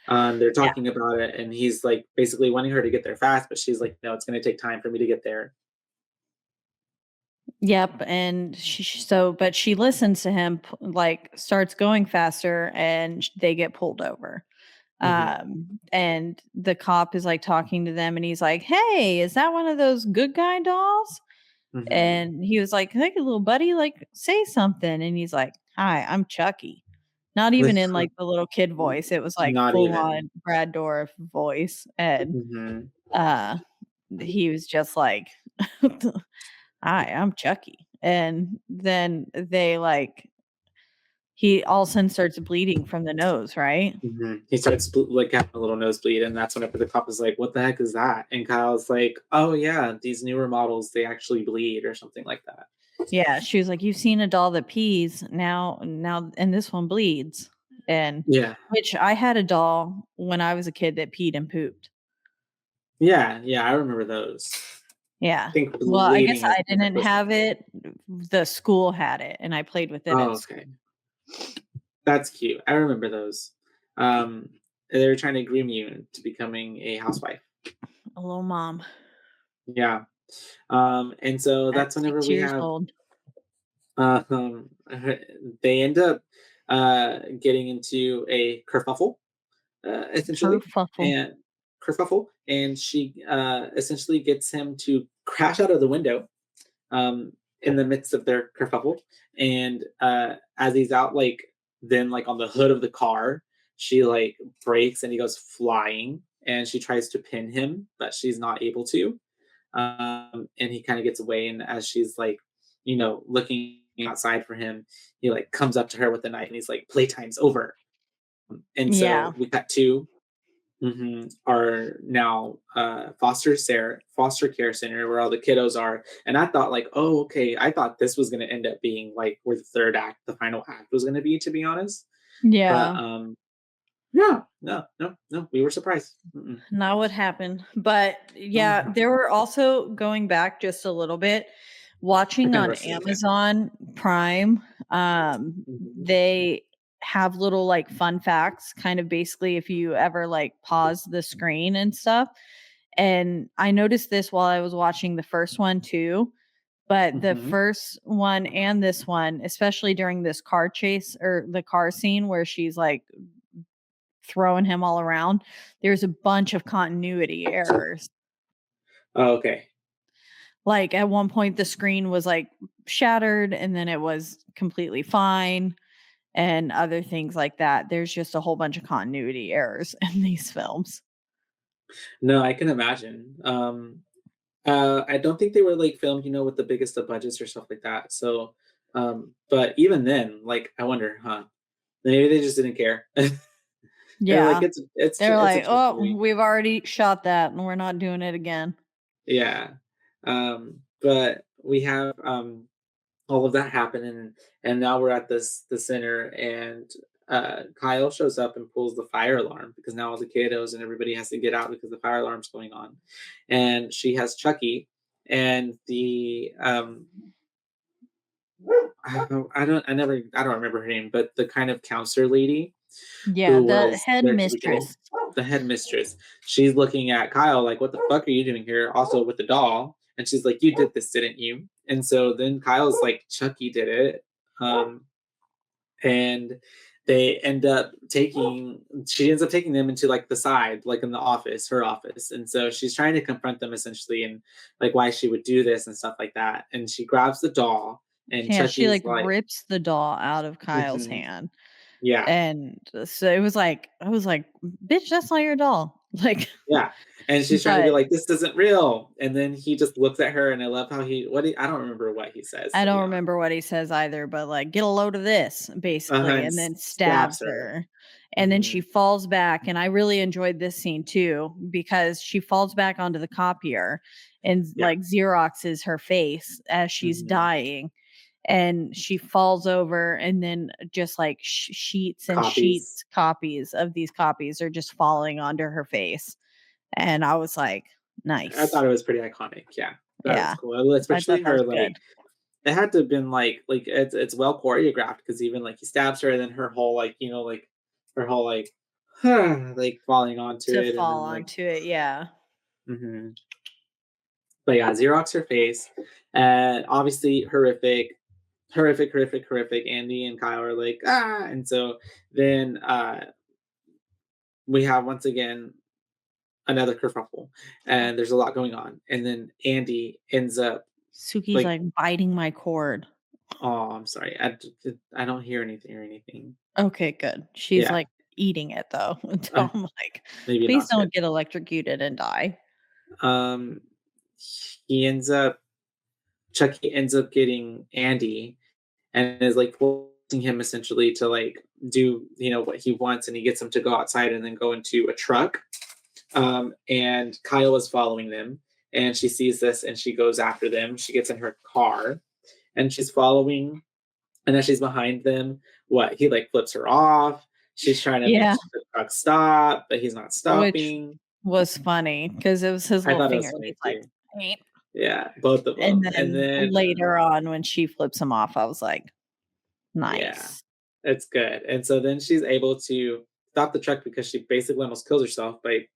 They're Yeah. talking about it, and he's like basically wanting her to get there fast, but she's like, no, it's going to take time for me to get there. Yep, and but she listens to him, like, starts going faster, and they get pulled over. Hmm. And the cop is, like, talking to them, and he's like, "Hey, is that one of those good guy dolls?" Hmm. And he was like, "Hey, little buddy, like, say something." And he's like, "Hi, I'm Chucky." Not even in, like, the little kid voice, it was, like, Not full even. on Brad Dourif voice, and, Hmm. uh, he was just like, "Hi, I'm Chucky." And then he all of a sudden starts bleeding from the nose, right? He starts like having a little nosebleed, and that's whenever the cop is like, "What the heck is that?" And Kyle's like, "Oh yeah, these newer models they actually bleed or something like that." Yeah, she was like, "You've seen a doll that pees, now and this one bleeds." and Yeah. which I had a doll when I was a kid that peed and pooped. Yeah, yeah, I remember those. I Yeah. think it was Well, I guess waiting as I for didn't Christmas. have it. The school had it, and I played with it Oh, at school. okay. That's cute. I remember those. Um, they were trying to groom you into becoming a housewife. A little mom Yeah. And so at that's whenever 6 we years have old. um they end up getting into a kerfuffle, essentially, Kerfuffle. and kerfuffle, and she essentially gets him to crash out of the window in the midst of their kerfuffle. And as he's out, like, then like on the hood of the car, she like breaks and he goes flying. And she tries to pin him, but she's not able to. And he kind of gets away. And as she's like, looking outside for him, he like comes up to her with a knife and he's like, "Playtime's over." And Yeah. so we cut to are now foster care center where all the kiddos are. And I thought like, oh, okay. I thought this was going to end up being like where the third act, the final act was going to be, to be honest. But Yeah. no, no, no, no. We were surprised. Mm-mm. Not what happened. But No, yeah, there were also going back just a little bit, I watching kind of on rushed it. Okay. Amazon Prime, Mhm. they have little like fun facts, kind of basically if you ever like pause the screen and stuff. And I noticed this while I was watching the first one too. But the Mhm. first one and this one, especially during this car chase or the car scene where she's like throwing him all around, there's a bunch of continuity errors. Oh, okay. Like at one point, the screen was like shattered and then it was completely fine, and other things like that. There's just a whole bunch of continuity errors in these films. No, I can imagine. I don't think they were like filmed, with the biggest of budgets or stuff like that. So, but even then, like, I wonder, huh? Maybe they just didn't care. They're like, Yeah. They're it's a like, Chucky oh, movie. we've already shot that and we're not doing it again. Yeah. But we have all of that happen, and now we're at the center, and Kyle shows up and pulls the fire alarm because now all the kiddos and everybody has to get out because the fire alarm's going on. And she has Chucky and the I don't remember her name, but the kind of counselor lady Yeah. who The was there at the beginning, headmistress. the headmistress. She's looking at Kyle like, "What the fuck are you doing here?" Also with the doll, and she's like, "You did this, didn't you?" And so then Kyle's like, "Chucky did it," and they end up taking. She ends up taking them into like the side, like in the office, her office, and so she's trying to confront them essentially, and like why she would do this and stuff like that. And she grabs the doll, and Yeah. She Chucky's like like, rips the doll out of Kyle's "Mhm, hand. yeah." And so it was like, I was like, bitch, that's not your doll. Like, Yeah, and she's trying to be but like, "This isn't real," and then he just looks at her, and I love how I don't remember what he says, I to don't be honest. remember what he says either, but like, get a load of this, basically, And and then stabs stabs her. her. And then she Mhm, falls back. And I really enjoyed this scene too, because she falls back onto the copier and yeah, like Xeroxes her face as she's mhm. dying. And she falls over, and then just like sheets and Copies. sheets, copies of these copies are just falling onto her face. And I was like, I nice. thought it was pretty iconic, yeah. That was Yeah. cool, I thought especially that her, was like good. it had to have been, like, it's well choreographed because even, like, he stabs her, and then her whole, like, her whole, like, like, falling onto To it, and fall then, like onto it, yeah. mhm. But, yeah, Xerox her face, and obviously horrific. Horrific, horrific, horrific. Andy and Kyle are like, "Ah," and so then, we have once again another kerfuffle, and there's a lot going on, and then Andy ends up Suki's, like, like, biting my cord. "Oh, I'm sorry, I don't hear anything or anything." Okay, good. She's, Yeah, like, eating it, though, uh, so I'm like, maybe "Please not good. don't get electrocuted and die." Um, he ends up Chucky ends up getting Andy and is, like, forcing him essentially to, like, do, what he wants, and he gets him to go outside and then go into a truck. And Kyle is following them, and she sees this and she goes after them. She gets in her car and she's following, and as she's behind them, what he like flips her off. She's trying to make Yeah, the truck stop, but he's not which stopping. was funny because it was his I little thought it was finger. funny He's like, too. "Beep." Yeah, both of And them. And then then, later on when she flips him off, I was like, yeah, "Nice." it's good. And so then she's able to stop the truck because she basically almost kills herself by,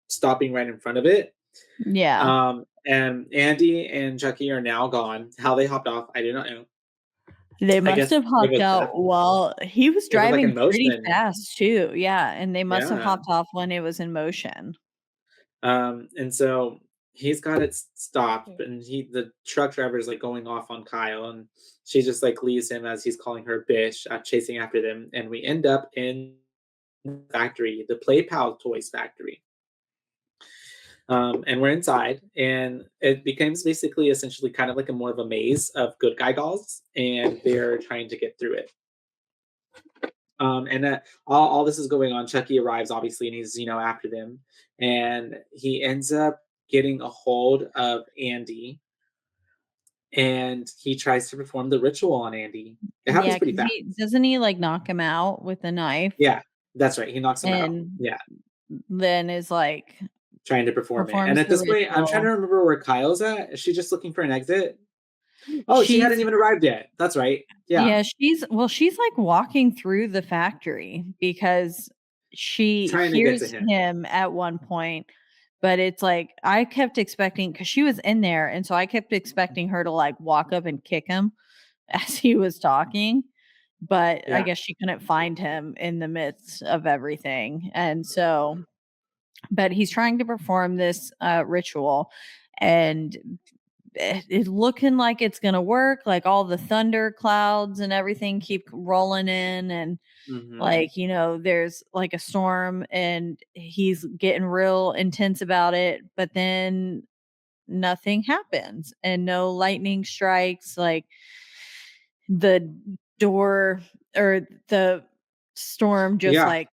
stopping right in front of it. Yeah. And Andy and Chucky are now gone. How they hopped off, I do not know. They I must guess have it hopped was out that. while he was It was like driving in pretty motion. fast too, yeah, and they must have Yeah. hopped off when it was in motion. And so he's got it stopped, and the truck driver is like going off on Kyle, and she just like leaves him as he's calling her bitch, chasing after them, and we end up in the factory, the Play Pal Toys factory. And we're inside, and it becomes basically essentially kind of like a more of a maze of good guy dolls, and they're trying to get through it. And all this is going on. Chucky arrives, obviously, and he's after them, and he ends up getting a hold of Andy, and he tries to perform the ritual on Andy. It happens Yeah, pretty 'cause fast. he doesn't he, like, knock him out with a knife Yeah, that's right. He knocks him out. and Yeah, then is, like, trying to perform it. And performs at the this point, I'm trying to ritual. remember where Kyle's at. Is she just looking for an exit? Oh, she hadn't She's even arrived yet. That's right. Yeah, Yeah, she's, like, walking through the factory because she trying to get to hears him. him at one point, but it's like I kept expecting because she was in there, and so I kept expecting her to, like, walk up and kick him as he was talking, but I Yeah. guess she couldn't find him in the midst of everything, and so but he's trying to perform this, ritual, and it looking like it's gonna work, like, all the thunder clouds and everything keep rolling in, and, Hmm. like, there's, like, a storm, and he's getting real intense about it, but then nothing happens, and no lightning strikes, like, the door or the storm just, Yeah, like,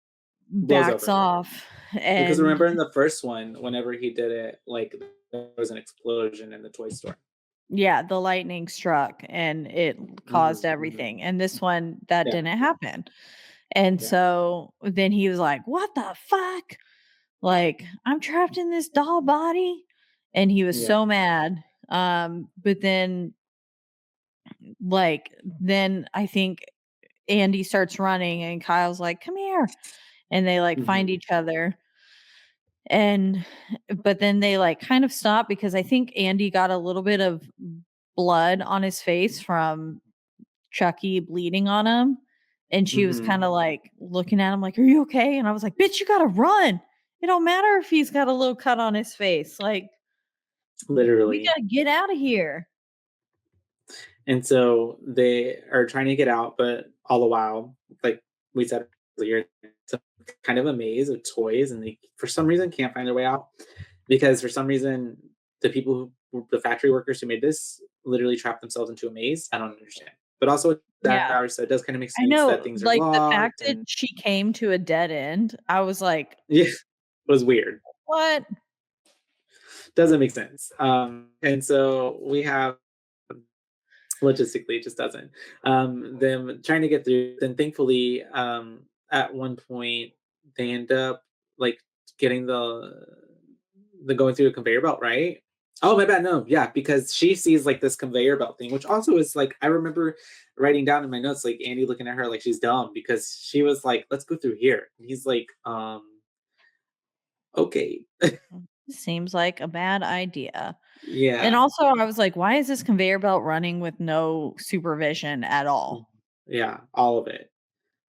blows backs over. off, Because and remember in the first one, whenever he did it, like there was an explosion in the toy store. yeah, the lightning struck and it caused Mhm, mhm. everything, and this one, that Yeah, didn't happen, and yeah, so then he was like, "What the fuck? Like, I'm trapped in this doll body?" And he was yeah. so mad, but then, like, then I think Andy starts running and Kyle's like, "Come here," and they, like, find Mhm, each other, and but then they, like, kind of stop because I think Andy got a little bit of blood on his face from Chucky bleeding on him, and she was mhm. kinda, like, looking at him like, "Are you okay?" And I was like, "Bitch, you gotta run. It don't matter if he's got a little cut on his face, like, we Literally. gotta get out of here." And so they are trying to get out, but all the while, like we said earlier, it's a kind of a maze of toys, and they for some reason can't find their way out because for some reason the people the factory workers who made this literally trapped themselves into a maze. I don't understand. But also that Yeah. hour, so it does kind of make I sense that know, things are like, the fact locked that and she came to a dead end, I was like, yeah, it was weird. "What?" Doesn't make sense. And so we have logistically it just doesn't them trying to get through. Then thankfully at one point they end up like getting the going through a conveyor belt, right? Oh my bad, no, yeah, because she sees like this conveyor belt thing, which also is like I remember writing down in my notes like Andy looking at her like she's dumb because she was like, let's go through here, and he's like, okay. Seems like a bad idea. And Yeah. also, I was like, "Why is this conveyor belt running with no supervision at Mhm. all?" Yeah, all of it.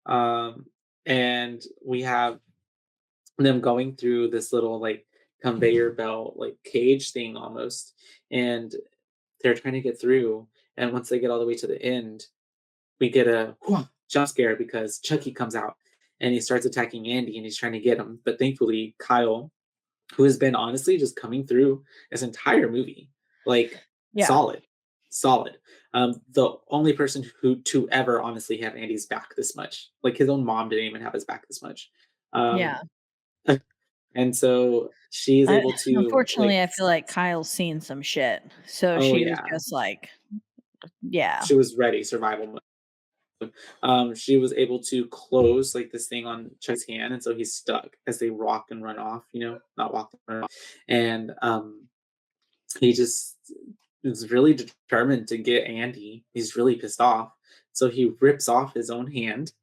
um and we have them going through this little like conveyor belt like cage thing almost, and they're trying to get through, and once they get all the way to the end we get a jump scare because Chucky comes out and he starts attacking Andy and he's trying to get him, but thankfully Kyle, who has been honestly just coming through this entire movie like Yeah. solid, solid, the only person who to ever honestly have Andy's back this much, like his own mom didn't even have his back this much. um Yeah. And so she is I able to like unfortunately, I feel like Kyle's seen some shit, so oh she was yeah, just like, yeah. she was ready, survival mode. she was able to close like this thing on Chuck's hand, and so he's stuck as they walk and run off. Not walk and run off. And he just is really determined to get Andy. He's really pissed off, so he rips off his own hand.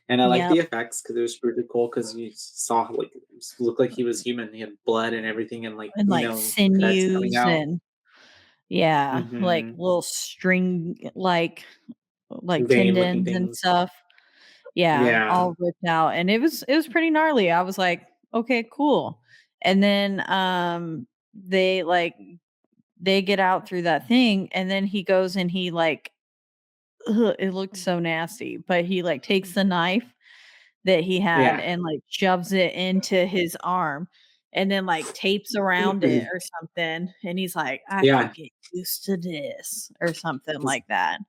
And I like Yep. the effects because it was pretty cool because you saw like it looked like he was human. He had blood and everything, and And like cuts coming sinews out. and yeah, like Hmm. little string like Vein looking tendons and things. stuff. Yeah, Yeah, all ripped out, and it was pretty gnarly. I was like, "Okay, cool." And then, they get out through that thing, and then he goes and he, like ugh, it looked so nasty, but he, like, takes the knife that he had yeah, and, like, shoves it into his arm and then, like, tapes around it or something, and he's like, "I can yeah. get used to this," or something like that.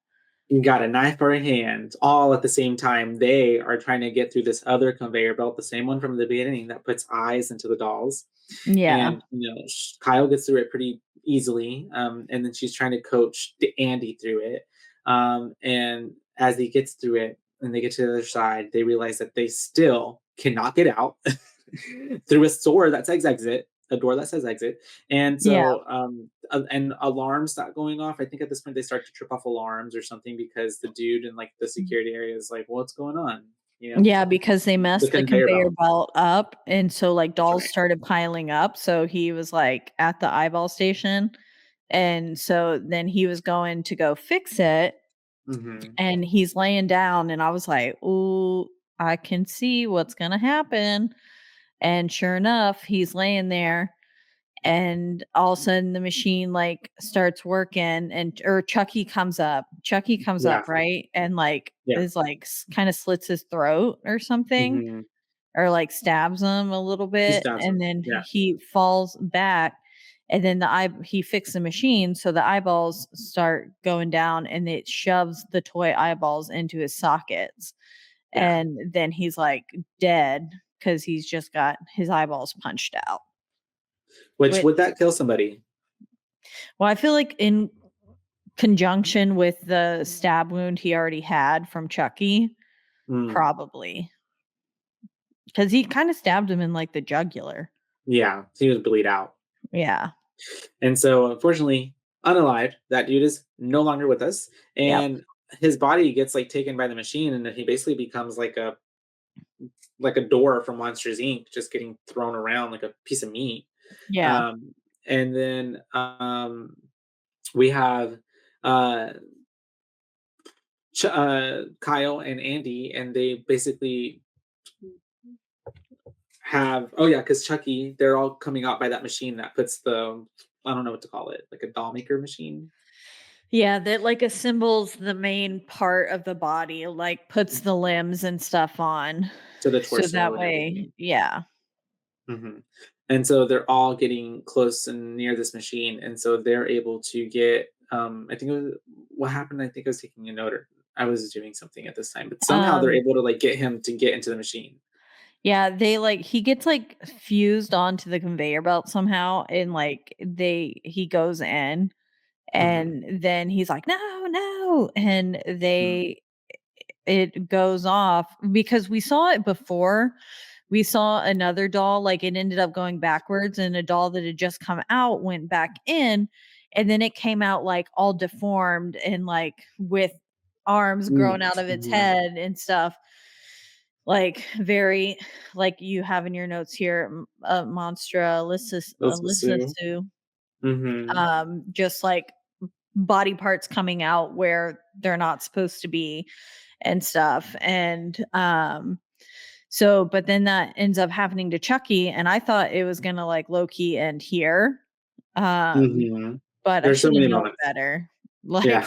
You got a knife or a hand, all at the same time. They are trying to get through this other conveyor belt, the same one from the beginning that puts eyes into the dolls. Yeah. And Kyle gets through it pretty easily, and then she's trying to coach Andy through it. And as he gets through it, and they get to the other side, they realize that they still cannot get out through a door that says exit, a door that says exit. And Yeah. so, and alarms start going off. I think at this point they start to trip off alarms or something because the dude in like the security area is like, "What's going on?" You know, Yeah, because they the messed the conveyor conveyor belt. belt up, and so, like, That's dolls right. started piling up, so he was, like, at the eyeball station, and so then he was going to go fix it, Hmm. and he's laying down, and I was like, "Ooh, I can see what's gonna happen," and sure enough, he's laying there, and all of a sudden the machine like starts working and or Chucky comes Yeah, up, right? And like yeah. is like kind of slits his throat or something Hmm. or like stabs him a little He bit stabs and him. then Yeah, he falls back and then he fixed the machine so the eyeballs start going down and it shoves the toy eyeballs into his sockets yeah. and then he's like dead because he's just got his eyeballs punched out. Which Which would that kill somebody? well, I feel like in conjunction with the stab wound he already had from Chucky, Mm, probably, because he kinda stabbed him in, like, the jugular. yeah, he would bleed out. Yeah. And so, unfortunately, unalived, that dude is no longer with us, Yep. and his body gets like taken by the machine, and then he basically becomes like a door from Monsters Inc. just getting thrown around like a piece of meat. Yeah. Um, and then we have uh, Kyle and Andy, and they basically have oh yeah, because Chucky, they're all coming out by that machine that puts the I don't know what to call it, like a doll maker machine Yeah, that, like, assembles the main part of the body, like, puts the limbs and stuff on, to the so torso that and way everything. yeah. Mhm. And so they're all getting close and near this machine, and so they're able to get, I think it was what happened, I think I was taking a note or I was doing something at this time, but somehow they're Um, able to, like, get him to get into the machine. yeah, they, like he gets, like, fused onto the conveyor belt somehow, and, like, he goes in, Mhm, and then he's like, "No, no," and mhm. it goes off because we saw it before. We saw another doll, like, it ended up going backwards, and a doll that had just come out went back in, and then it came out, like, all deformed and, like, with arms growing Mm, out of its mhm. head and stuff, like, very like you have in your notes here, Those was Sue. Sue, Mhm. just, like, body parts coming out where they're not supposed to be and stuff, and, so but then that ends up happening to Chucky, and I thought it was gonna, like, low key end here, um, Mhm. but I There's so should have many known moments. better, Yeah.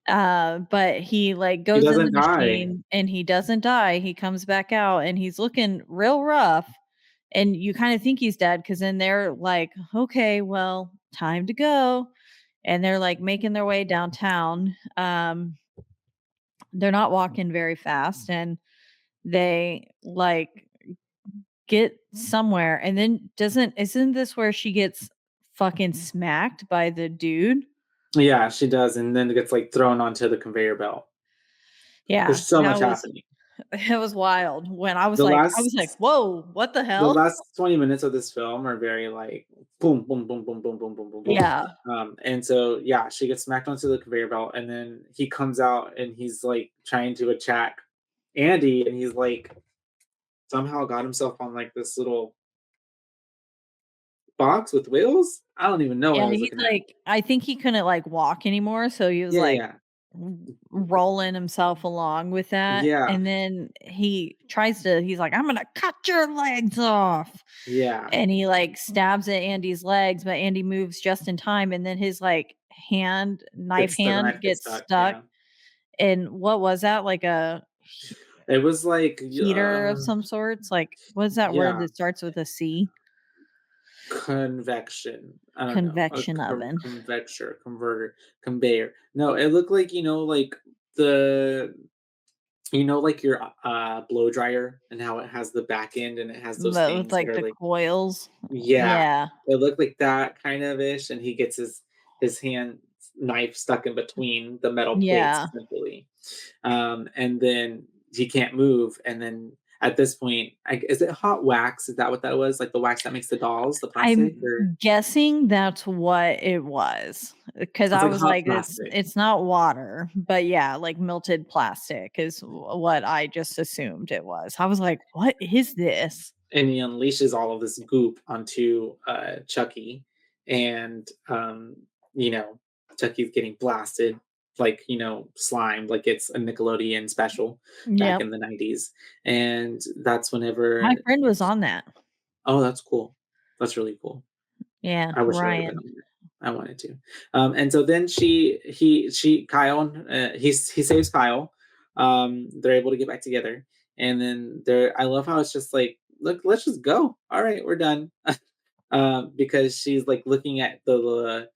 like, but he, like, He goes in the doesn't die. machine, and he doesn't die, he comes back out, and he's looking real rough, and you kinda think he's dead because then they're like, "Okay, well, time to go," and they're, like, making their way downtown, they're not walking very fast, and they, like, get somewhere, and then doesn't isn't this where she gets fucking smacked by the dude? Yeah, she does, and then it gets, like, thrown onto the conveyor belt. Yeah, There's so much that was happening. it was wild when The I was like, last "Whoa, what the the hell?" last 20 minutes of this film are very like boom, boom, boom, boom, boom, boom, boom, boom, boom. Yeah. And so yeah, she gets smacked onto the conveyor belt, and then he comes out and he's like trying to attack Andy, and he's like somehow got himself on like this little box with wheels. I don't even know what Yeah, I was he's looking at. like I think he couldn't, like, walk anymore, so he was, Yeah, like, yeah, rolling himself along with that, yeah, and then he's like, "I'm gonna cut your legs off," yeah. and he, like, stabs at Andy's legs, but Andy moves just in time, and then his, like, knife The hand knife gets gets stuck. stuck, Yeah, and what was that? Like a it was like heater of some sorts? Like, what's that word yeah, that starts with a C? convection. I don't know. A Convection oven. convecture, converter, conveyor. No, it looked like, like the like your blow dryer and how it has the back end and it has those But with, things that like, are the like coils. yeah. Yeah. It looked like that kind of ish, and he gets his hand knife stuck in between the metal plates Yeah. essentially. And then he can't move, and then at this point, is it hot wax? Is that what that was? Like the wax that makes the dolls, the plastic, I'm or guessing that's what it was, because it's I like was hot like, plastic. it's not water, but yeah, like melted plastic is what I just assumed it was. I was like, "What is this?" And he unleashes all of this goop onto Chucky, and you know, Chucky's getting blasted, like slimed, like it's a Nickelodeon special back Yep. in the '90s, and that's My whenever. friend was on that. Oh, that's cool. That's really cool. Yeah, I wish I would have been Ryan. on there. I wanted to. And so then Kyle, he saves Kyle. They're able to get back together, and then I love how it's just like, look, let's just go. All right, we're done. Because she's like looking at the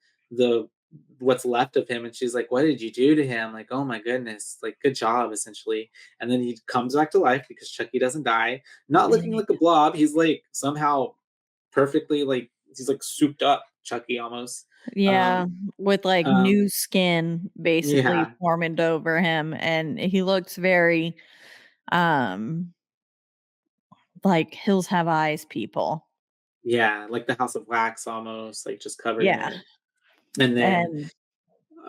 what's left of him, and she's like, "What did you do to him?" Like, "Oh my goodness, like good job," essentially. And then he comes back to life because Chucky doesn't die, not looking like a blob. He's like somehow perfectly like he's like souped up Chucky almost. Yeah, Um, with, like, um, new skin basically yeah, forming over him, and he looks very, um, like Hills Have Eyes people. yeah, like the House of Wax almost, like just covered in Yeah, it. And then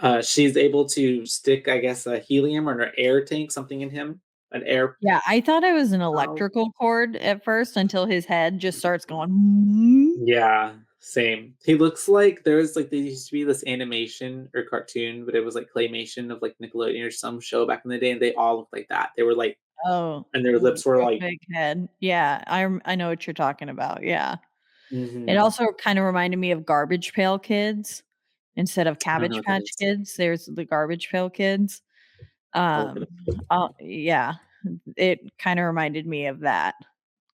and she's able to stick, I guess, a helium or an air tank, something in him, an air. yeah, I thought it was an Oh, electrical cord at first until his head just starts going, "Mm." yeah, same. He looks like there used to be this animation or cartoon, but it was like claymation of like Nickelodeon or some show back in the day, and they all looked like that. They were like, Oh, and their lips were real like, big head. Yeah, I know what you're talking about, yeah. It hmm also kinda reminded me of Garbage Pail Kids instead of I don't know Cabbage what that Patch is. Kids, there's the Garbage Pail Kids. I'll look it Um, up. yeah, it kinda reminded me of that.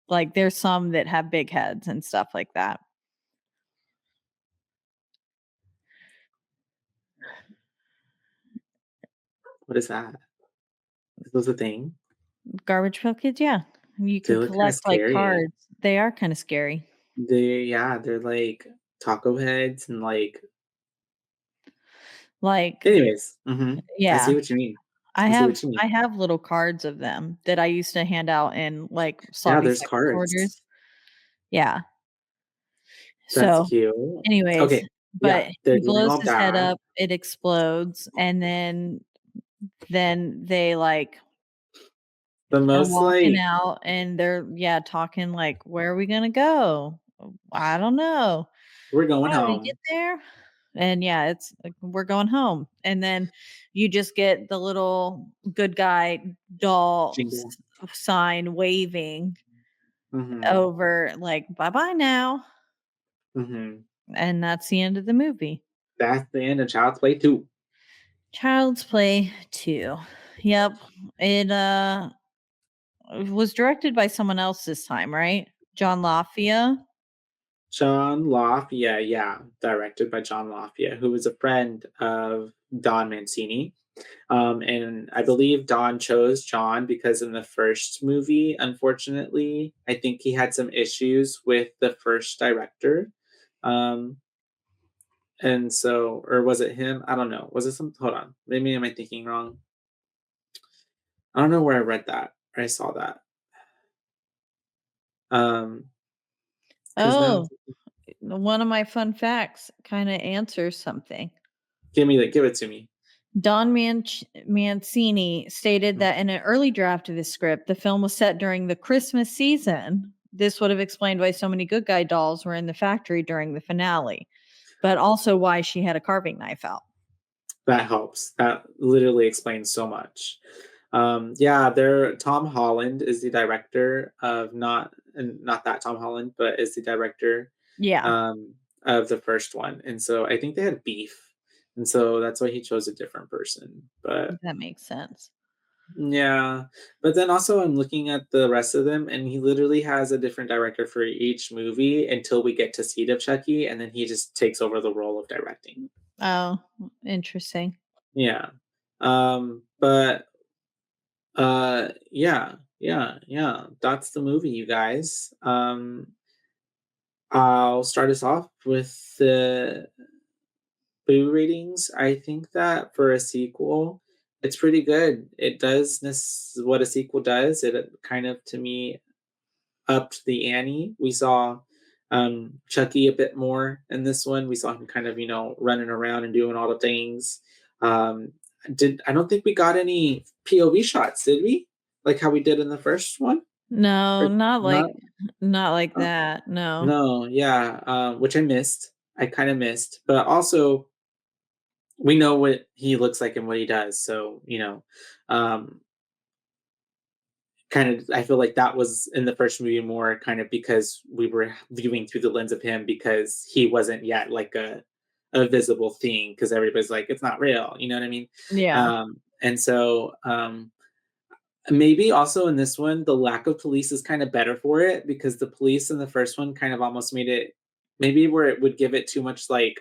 Like, there's some that have big heads and stuff like that. What is that? Is those a thing? Garbage Pail Kids, yeah. You They could look kind of collect, like, scary. cards. They are kinda scary. They're like taco heads and like. Like, Anyways, I see yeah, what you mean. I see what you mean. I have little cards of them that I used to hand out in, like, Yeah, sloppy there's seconds orders. cards. Yeah. That's So, cute. anyways, Okay, yeah, but they're he doing blows all his head that. up, it explodes, and then they, like, The are most walking like out and they're, yeah, talking like, "Where are we gonna go?" "I don't know." we're going "How do we get home. there?" And yeah, it's like, "We're going home." And then you just get the little good guy doll Jingle. sign waving Mhm. over like, "Bye-bye now." Mhm. And that's the end of the movie. That's the end of Child's Play 2. Child's Play 2. Yep. It, was directed by someone else this time, right? John Lafia? John Lafia, yeah, directed by John Lafia, who was a friend of Don Mancini. And I believe Don chose John because in the first movie, unfortunately, I think he had some issues with the first director. Um, and so, or was it him? I don't know. Was it some? Hold on. Maybe am I thinking wrong? I don't know where I read that or I saw that. Because now Oh, one of my fun facts kind of answers something. give it to me. Don Mancini stated Mm. that in an early draft of his script, the film was set during the Christmas season. This would have explained why so many good guy dolls were in the factory during the finale, but also why she had a carving knife out. That helps. That literally explains so much. Yeah, there. Tom Holland is the director of not that Tom Holland, but is the director Yeah, of the first one, and so I think they had beef, and so that's why he chose a different person. But that makes sense. yeah, but then also I'm looking at the rest of them, and he literally has a different director for each movie until we get to Seed of Chucky, and then he just takes over the role of directing. Oh, interesting. Yeah. But yeah, that's the movie, you guys. I'll start us off with the boo ratings. I think that for a sequel, it's pretty good. It does this what a sequel does. It kind of to me upped the ante. We saw Chucky a bit more in this one. We saw him kind of, running around and doing all the things. Um, did I don't think we got any POV shots, did we? Like how we did in the first one? No, Or not? not like Uh, that. No. no, yeah, which I missed. I kind of missed, but also we know what he looks like and what he does. So, um, kind of I feel like that was in the first movie more kind of because we were viewing through the lens of him because he wasn't yet like a visible thing because everybody's like it's not real, you know what I mean? Yeah. And so maybe also in this one the lack of police is kind of better for it because the police in the first one kind of almost made it maybe where it would give it too much like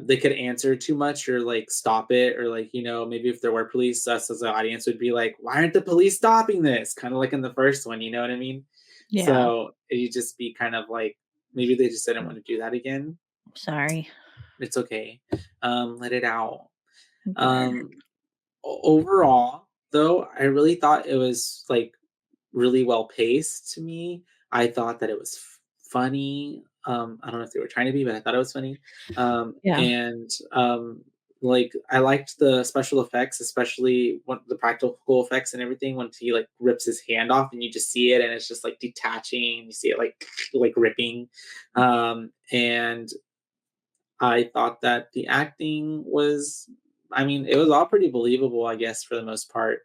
they could answer too much or like stop it or like maybe if there were police us as an audience would be like why aren't the police stopping this kind of like in the first one, you know what I mean? Yeah. So you just be kind of like maybe they just didn't want to do that again. Sorry. It's okay. Let it out. Word. um Overall though I really thought it was like really well paced to me. I thought that it was funny. I don't know if they were trying to be, but I thought it was funny. Yeah. And like I liked the special effects, especially when the practical effects and everything when he like rips his hand off and you just see it and it's just like detaching. You see it like like ripping. And I thought that the acting was I mean, it was all pretty believable, I guess, for the most part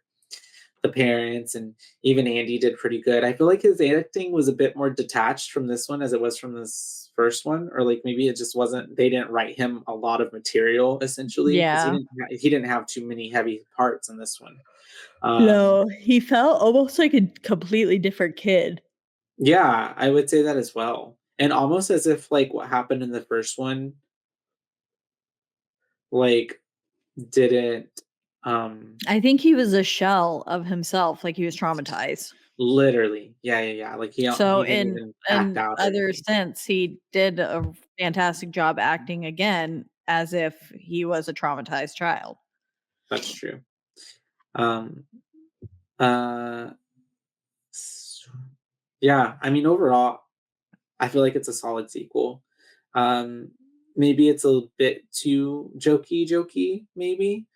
the parents and even Andy did pretty good. I feel like his acting was a bit more detached from this one as it was from this first one, or like maybe it just wasn't. They didn't write him a lot of material essentially because Yeah. he didn't have too many heavy parts in this one. Um, No, he felt almost like a completely different kid. yeah, I would say that as well, and almost as if like what happened in the first one, like didn't I think he was a shell of himself, like he was traumatized. literally, yeah. Like So he didn't even act in out or other anything. sense, he did a fantastic job acting again as if he was a traumatized child. That's true. Um, uh, S Yeah, I mean, overall, I feel like it's a solid sequel. Um, Maybe it's a bit too jokey, maybe.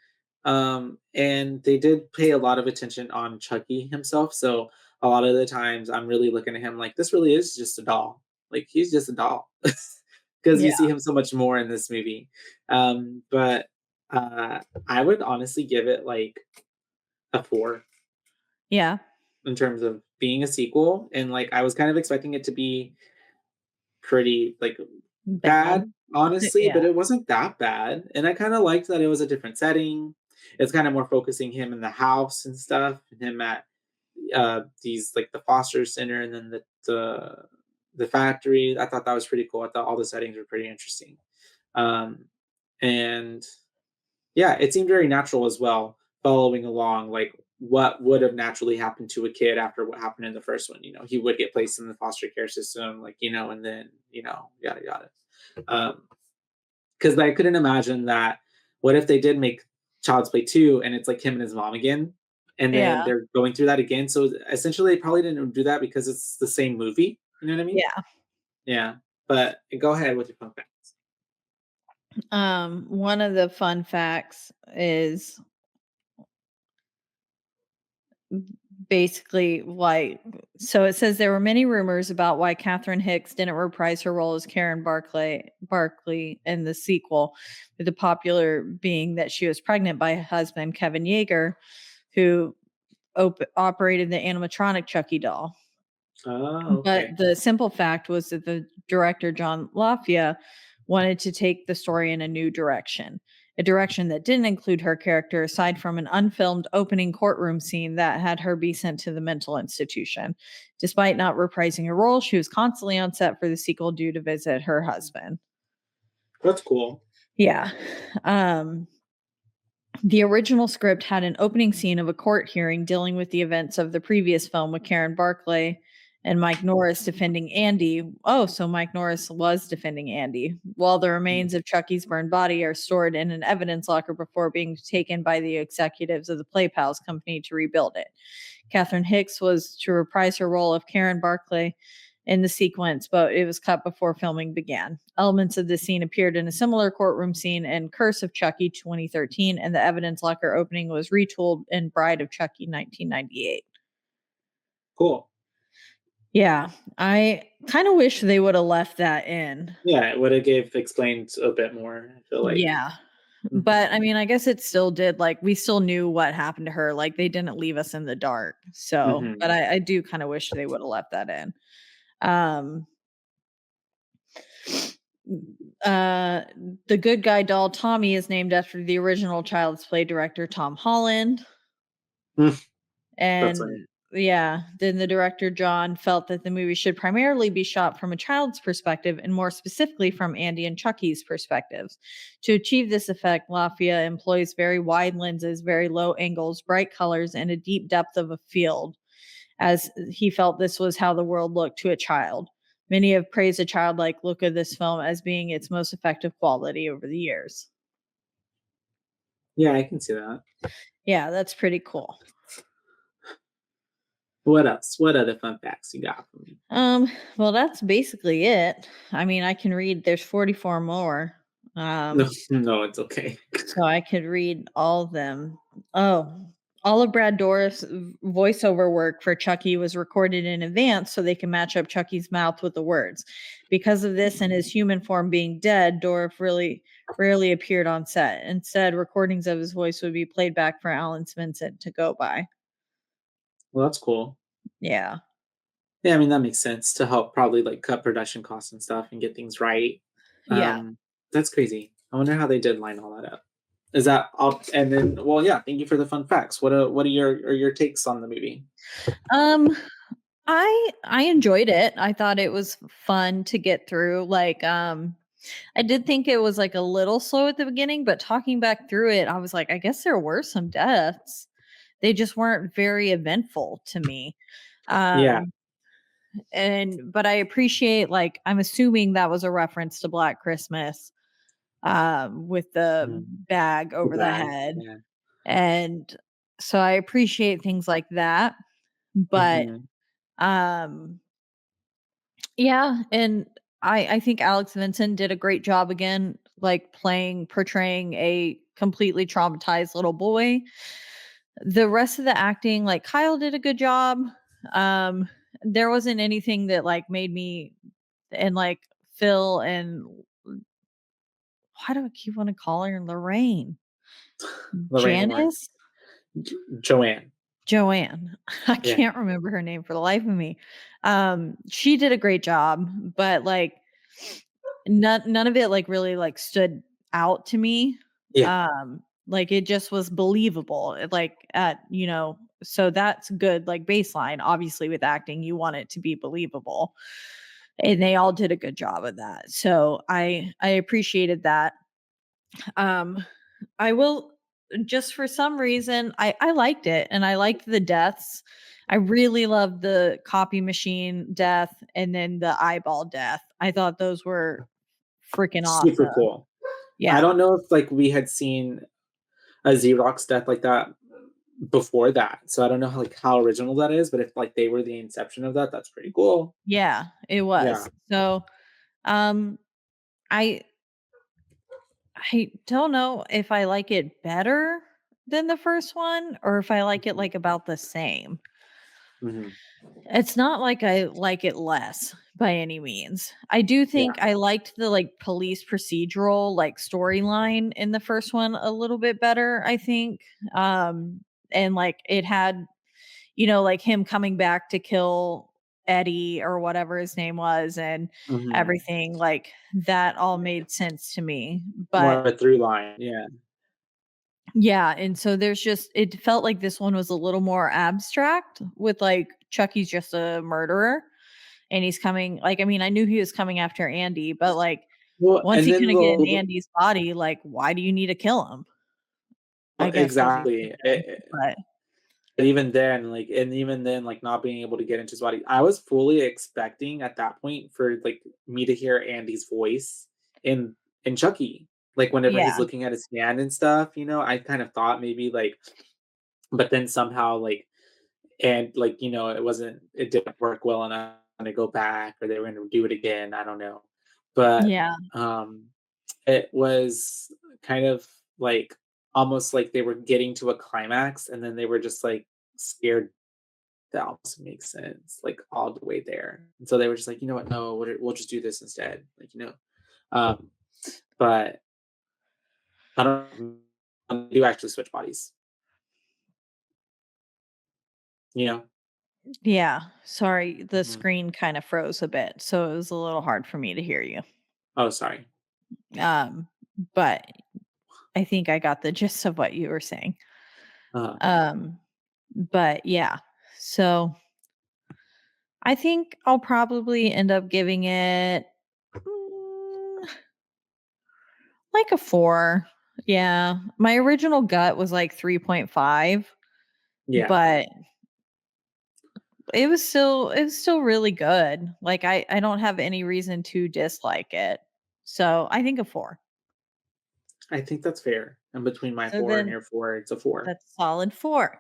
And they did pay a lot of attention on Chucky himself, so a lot of the times I'm really looking at him like, "This really is just a doll." Like, he's just a doll, because you Yeah. see him so much more in this movie. But, I would honestly give it, like, a 4. Yeah. In terms of being a sequel, and, like, I was kind of expecting it to be pretty, like, Bad. bad, honestly, Yeah. but it wasn't that bad, and I kinda liked that it was a different setting. It's kinda more focusing him in the house and stuff, and him at, these like, the foster center and then the factory. I thought that was pretty cool. I thought all the settings were pretty interesting. Um, and yeah, it seemed very natural as well, following along, like, what would have naturally happened to a kid after what happened in the first one, he would get placed in the foster care system, like, and then, yada, yada. Because I couldn't imagine that what if they did make Child's Play 2, and it's like him and his mom again, and then Yeah. they're going through that again. So essentially, they probably didn't do that because it's the same movie. You know what I mean? Yeah. Yeah. But go ahead with your fun facts. One of the fun facts is basically why. So it says there were many rumors about why Catherine Hicks didn't reprise her role as Karen Barkley in the sequel, with the popular being that she was pregnant by her husband Kevin Yeager, who operated the animatronic Chucky doll. Oh, But okay. the simple fact was that the director, John Lafia, wanted to take the story in a new direction, a direction that didn't include her character aside from an unfilmed opening courtroom scene that had her be sent to the mental institution. Despite not reprising her role, she was constantly on set for the sequel due to visit her husband. That's cool. Yeah. Um, the original script had an opening scene of a court hearing dealing with the events of the previous film with Karen Barkley and Mike Norris defending Andy. Oh, so Mike Norris was defending Andy, while the Mm, remains of Chucky's burned body are stored in an evidence locker before being taken by the executives of the Play Pals company to rebuild it. Catherine Hicks was to reprise her role of Karen Barkley in the sequence, but it was cut before filming began. Elements of this scene appeared in a similar courtroom scene in Curse of Chucky 2013, and the evidence locker opening was retooled in Bride of Chucky 1998. cool. Yeah, I kind of wish they would have left that in. Yeah, it would have gave explained a bit more, I feel like. Yeah. Mhm, But I mean, I guess it still did, like, we still knew what happened to her. Like, they didn't leave us in the dark. So, but mhm. I do kind of wish they would have left that in. Um, uh, the good guy doll Tommy is named after the original Child's Play director Tom Holland. Mm, that's And right. yeah, then the director John felt that the movie should primarily be shot from a child's perspective and more specifically from Andy and Chucky's perspectives. To achieve this effect, Lafia employs very wide lenses, very low angles, bright colors, and a deep depth of a field, as he felt this was how the world looked to a child. Many have praised the childlike look of this film as being its most effective quality over the years. Yeah, I can see that. Yeah, that's pretty cool. What else? What other fun facts you got for me? Well, that's basically it. I mean, I can read, there's 44 more. No, Um, no, it's okay. so I could read all of them. Oh, all of Brad Dourif's voiceover work for Chucky was recorded in advance so they can match up Chucky's mouth with the words. Because of this and his human form being dead, Dourif really rarely appeared on set. Instead, recordings of his voice would be played back for Alan Vincent to go by. Well, that's cool. Yeah. Yeah, I mean, that makes sense to help probably, like, cut production costs and stuff and get things right. Yeah. That's crazy. I wonder how they did line all that up. Is that all and then well, yeah, thank you for the fun facts. What are your takes on the movie? Um, I enjoyed it. I thought it was fun to get through. Like, I did think it was like a little slow at the beginning, but talking back through it, I was like, I guess there were some deaths. They just weren't very eventful to me. Yeah. Um, and but I appreciate, like, I'm assuming that was a reference to Black Christmas, with the Mhm. bag The over the bag, head. yeah. And so I appreciate things like that. But Mhm. um yeah, and I think Alex Vincent did a great job again, like portraying a completely traumatized little boy. The rest of the acting, like Kyle did a good job. Um, there wasn't anything that like made me, and like Phil and why do I keep want to call her Lorraine? Lorraine Warren. Janice? Joanne. Joanne. I Yeah. can't remember her name for the life of me. She did a great job, but like none of it like really like stood out to me. Yeah. Like it just was believable. Like at, so that's good, like baseline. Obviously with acting, you want it to be believable. And they all did a good job of that. So I appreciated that. Um I will, just for some reason, I liked it and I liked the deaths. I really loved the copy machine death and then the eyeball death. I thought those were freaking Super awesome. cool. I Yeah. don't know if, like, we had seen a Xerox death like that before that. So I don't know how original that is, but if like they were the inception of that, that's pretty cool. Yeah, it Yeah. was. So, um, I I don't know if I like it better than the first one or if I like it Mhm. like about the same. Mhm. It's not like I like it less by any means. I do Yeah. think I liked the like police procedural like storyline in the first one a little bit better, I think. And like it had, like him coming back to kill Eddie or whatever his name was and Mhm. everything like that all made sense to me. More But of a through line. Yeah. yeah, and so it felt like this one was a little more abstract with like Chucky's just a murderer and he's coming like I mean, I knew he was coming after Andy, but like Well, once and he then couldn't get in Andy's body, like why do you need to kill him? I guess because he's exactly. dead. But Even then, like not being able to get into his body, I was fully expecting at that point for like me to hear Andy's voice in Chucky. Like whenever he's yeah, looking at his hand and stuff, I kind of thought maybe like, but then somehow like, and like, it didn't work well enough to go back or they were going to do it again. I don't know. But yeah, um it was kind of like almost like they were getting to a climax and then they were just like scared. That almost makes sense, like all the way there. And so they were just like, you know what? No, we'll just do this instead. Um, but I don't do actually switch bodies, you know? yeah. Sorry, the Mhm. screen kind of froze a bit, so it was a little hard for me to hear you. Oh, sorry. Um, but I think I got the gist of what you were saying. Uh, Um, but yeah. So I think I'll probably end up giving it like a 4. Yeah. My original gut was like 3.5, yeah, but it was still really good. Like I don't have any reason to dislike it. So I think a 4. I think that's fair. And between my So 4 and then your 4, it's a 4 that's solid 4.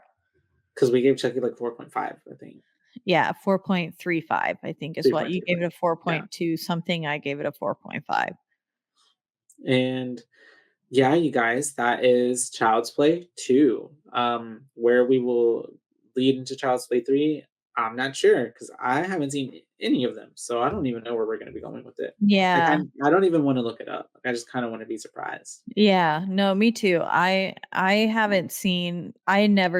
because we gave Chucky like 4.5, I think. Yeah, 4.35 I think is what you gave 3.35. it a Yeah. 4.2 something. I gave it a 4.5. And yeah, you guys, that is Child's Play 2. Where we will lead into Child's Play 3, I'm not sure because I haven't seen any of them. So I don't even know where we're going to be going with it. Like, Yeah. I don't even want to look it up. Like, I just kind of want to be surprised. Yeah, no, me too. I never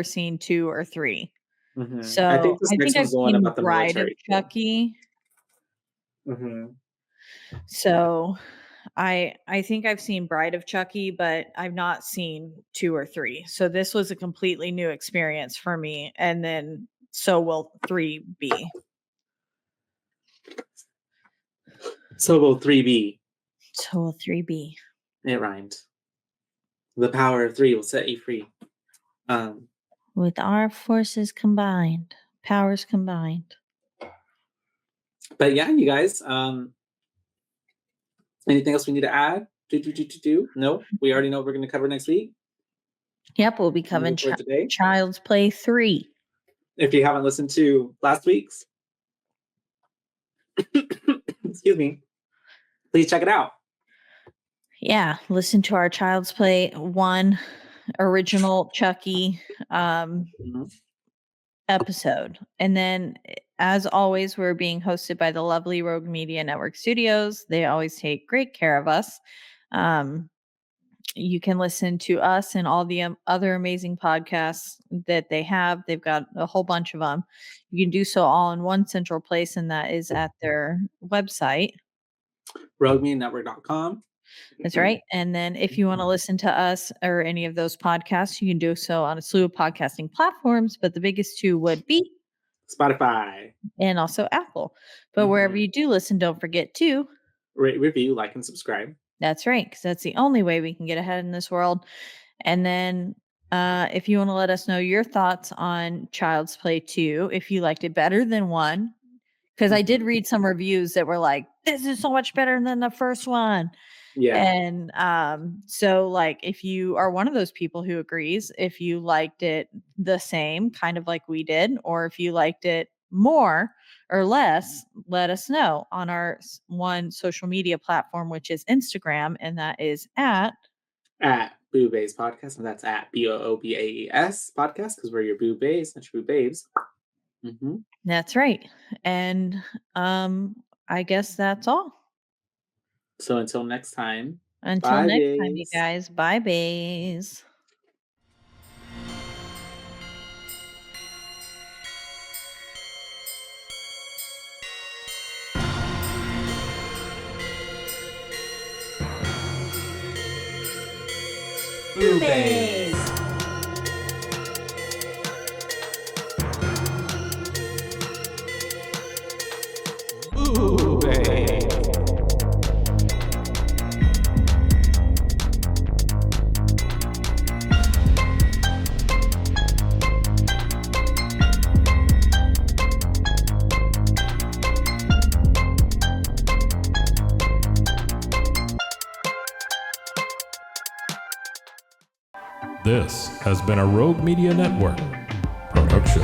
seen 2 or 3. I think So, this I next think I've one's the one seen about the Bride of military school. Chucky. Hmm. So, I think I've seen Bride of Chucky, but I've not seen 2 or 3. So, this was a completely new experience for me, and then so will 3 be. So will 3B. So will 3 be. It rhymed. The power of 3 will set you free. Um, With our forces combined, powers combined. but yeah, you guys, anything else we need to add? Do? No, we already know what we're going to cover next week. Yep, we'll be covering Moving forward today. Child's Play 3. If you haven't listened to last week's, excuse me, please check it out. Yeah, listen to our Child's Play 1 original Chucky um Mhm. episode. And then as always, we're being hosted by the lovely Rogue Media Network Studios. They always take great care of us. Um you can listen to us and all the other amazing podcasts that they have. They've got a whole bunch of them. You can do so all in one central place, and that is at their website. RogueMediaNetwork.com. That's right. And then if you want to listen to us or any of those podcasts, you can do so on a slew of podcasting platforms, but the biggest two would be Spotify. and also Apple. But wherever Mhm. you do listen, don't forget to. Rate, review, like, and subscribe. That's right, because that's the only way we can get ahead in this world. And then if you want to let us know your thoughts on Child's Play 2, if you liked it better than 1, because I did Mhm. read some reviews that were like, this is so much better than the first one. Yeah. And so like if you are one of those people who agrees, if you liked it the same, kind of like we did, or if you liked it more or less, let us know on our one social media platform, which is Instagram, and that is At BooBaes Podcast, and that's at BOOBAES Podcast, because we're your BooBaes, not your BooBabes. that's right. And I guess that's all. So until next time, Until bye, next time, you bays. guys. Bye, bays. BooBaes. BooBaes. This has been a Rogue Media Network production.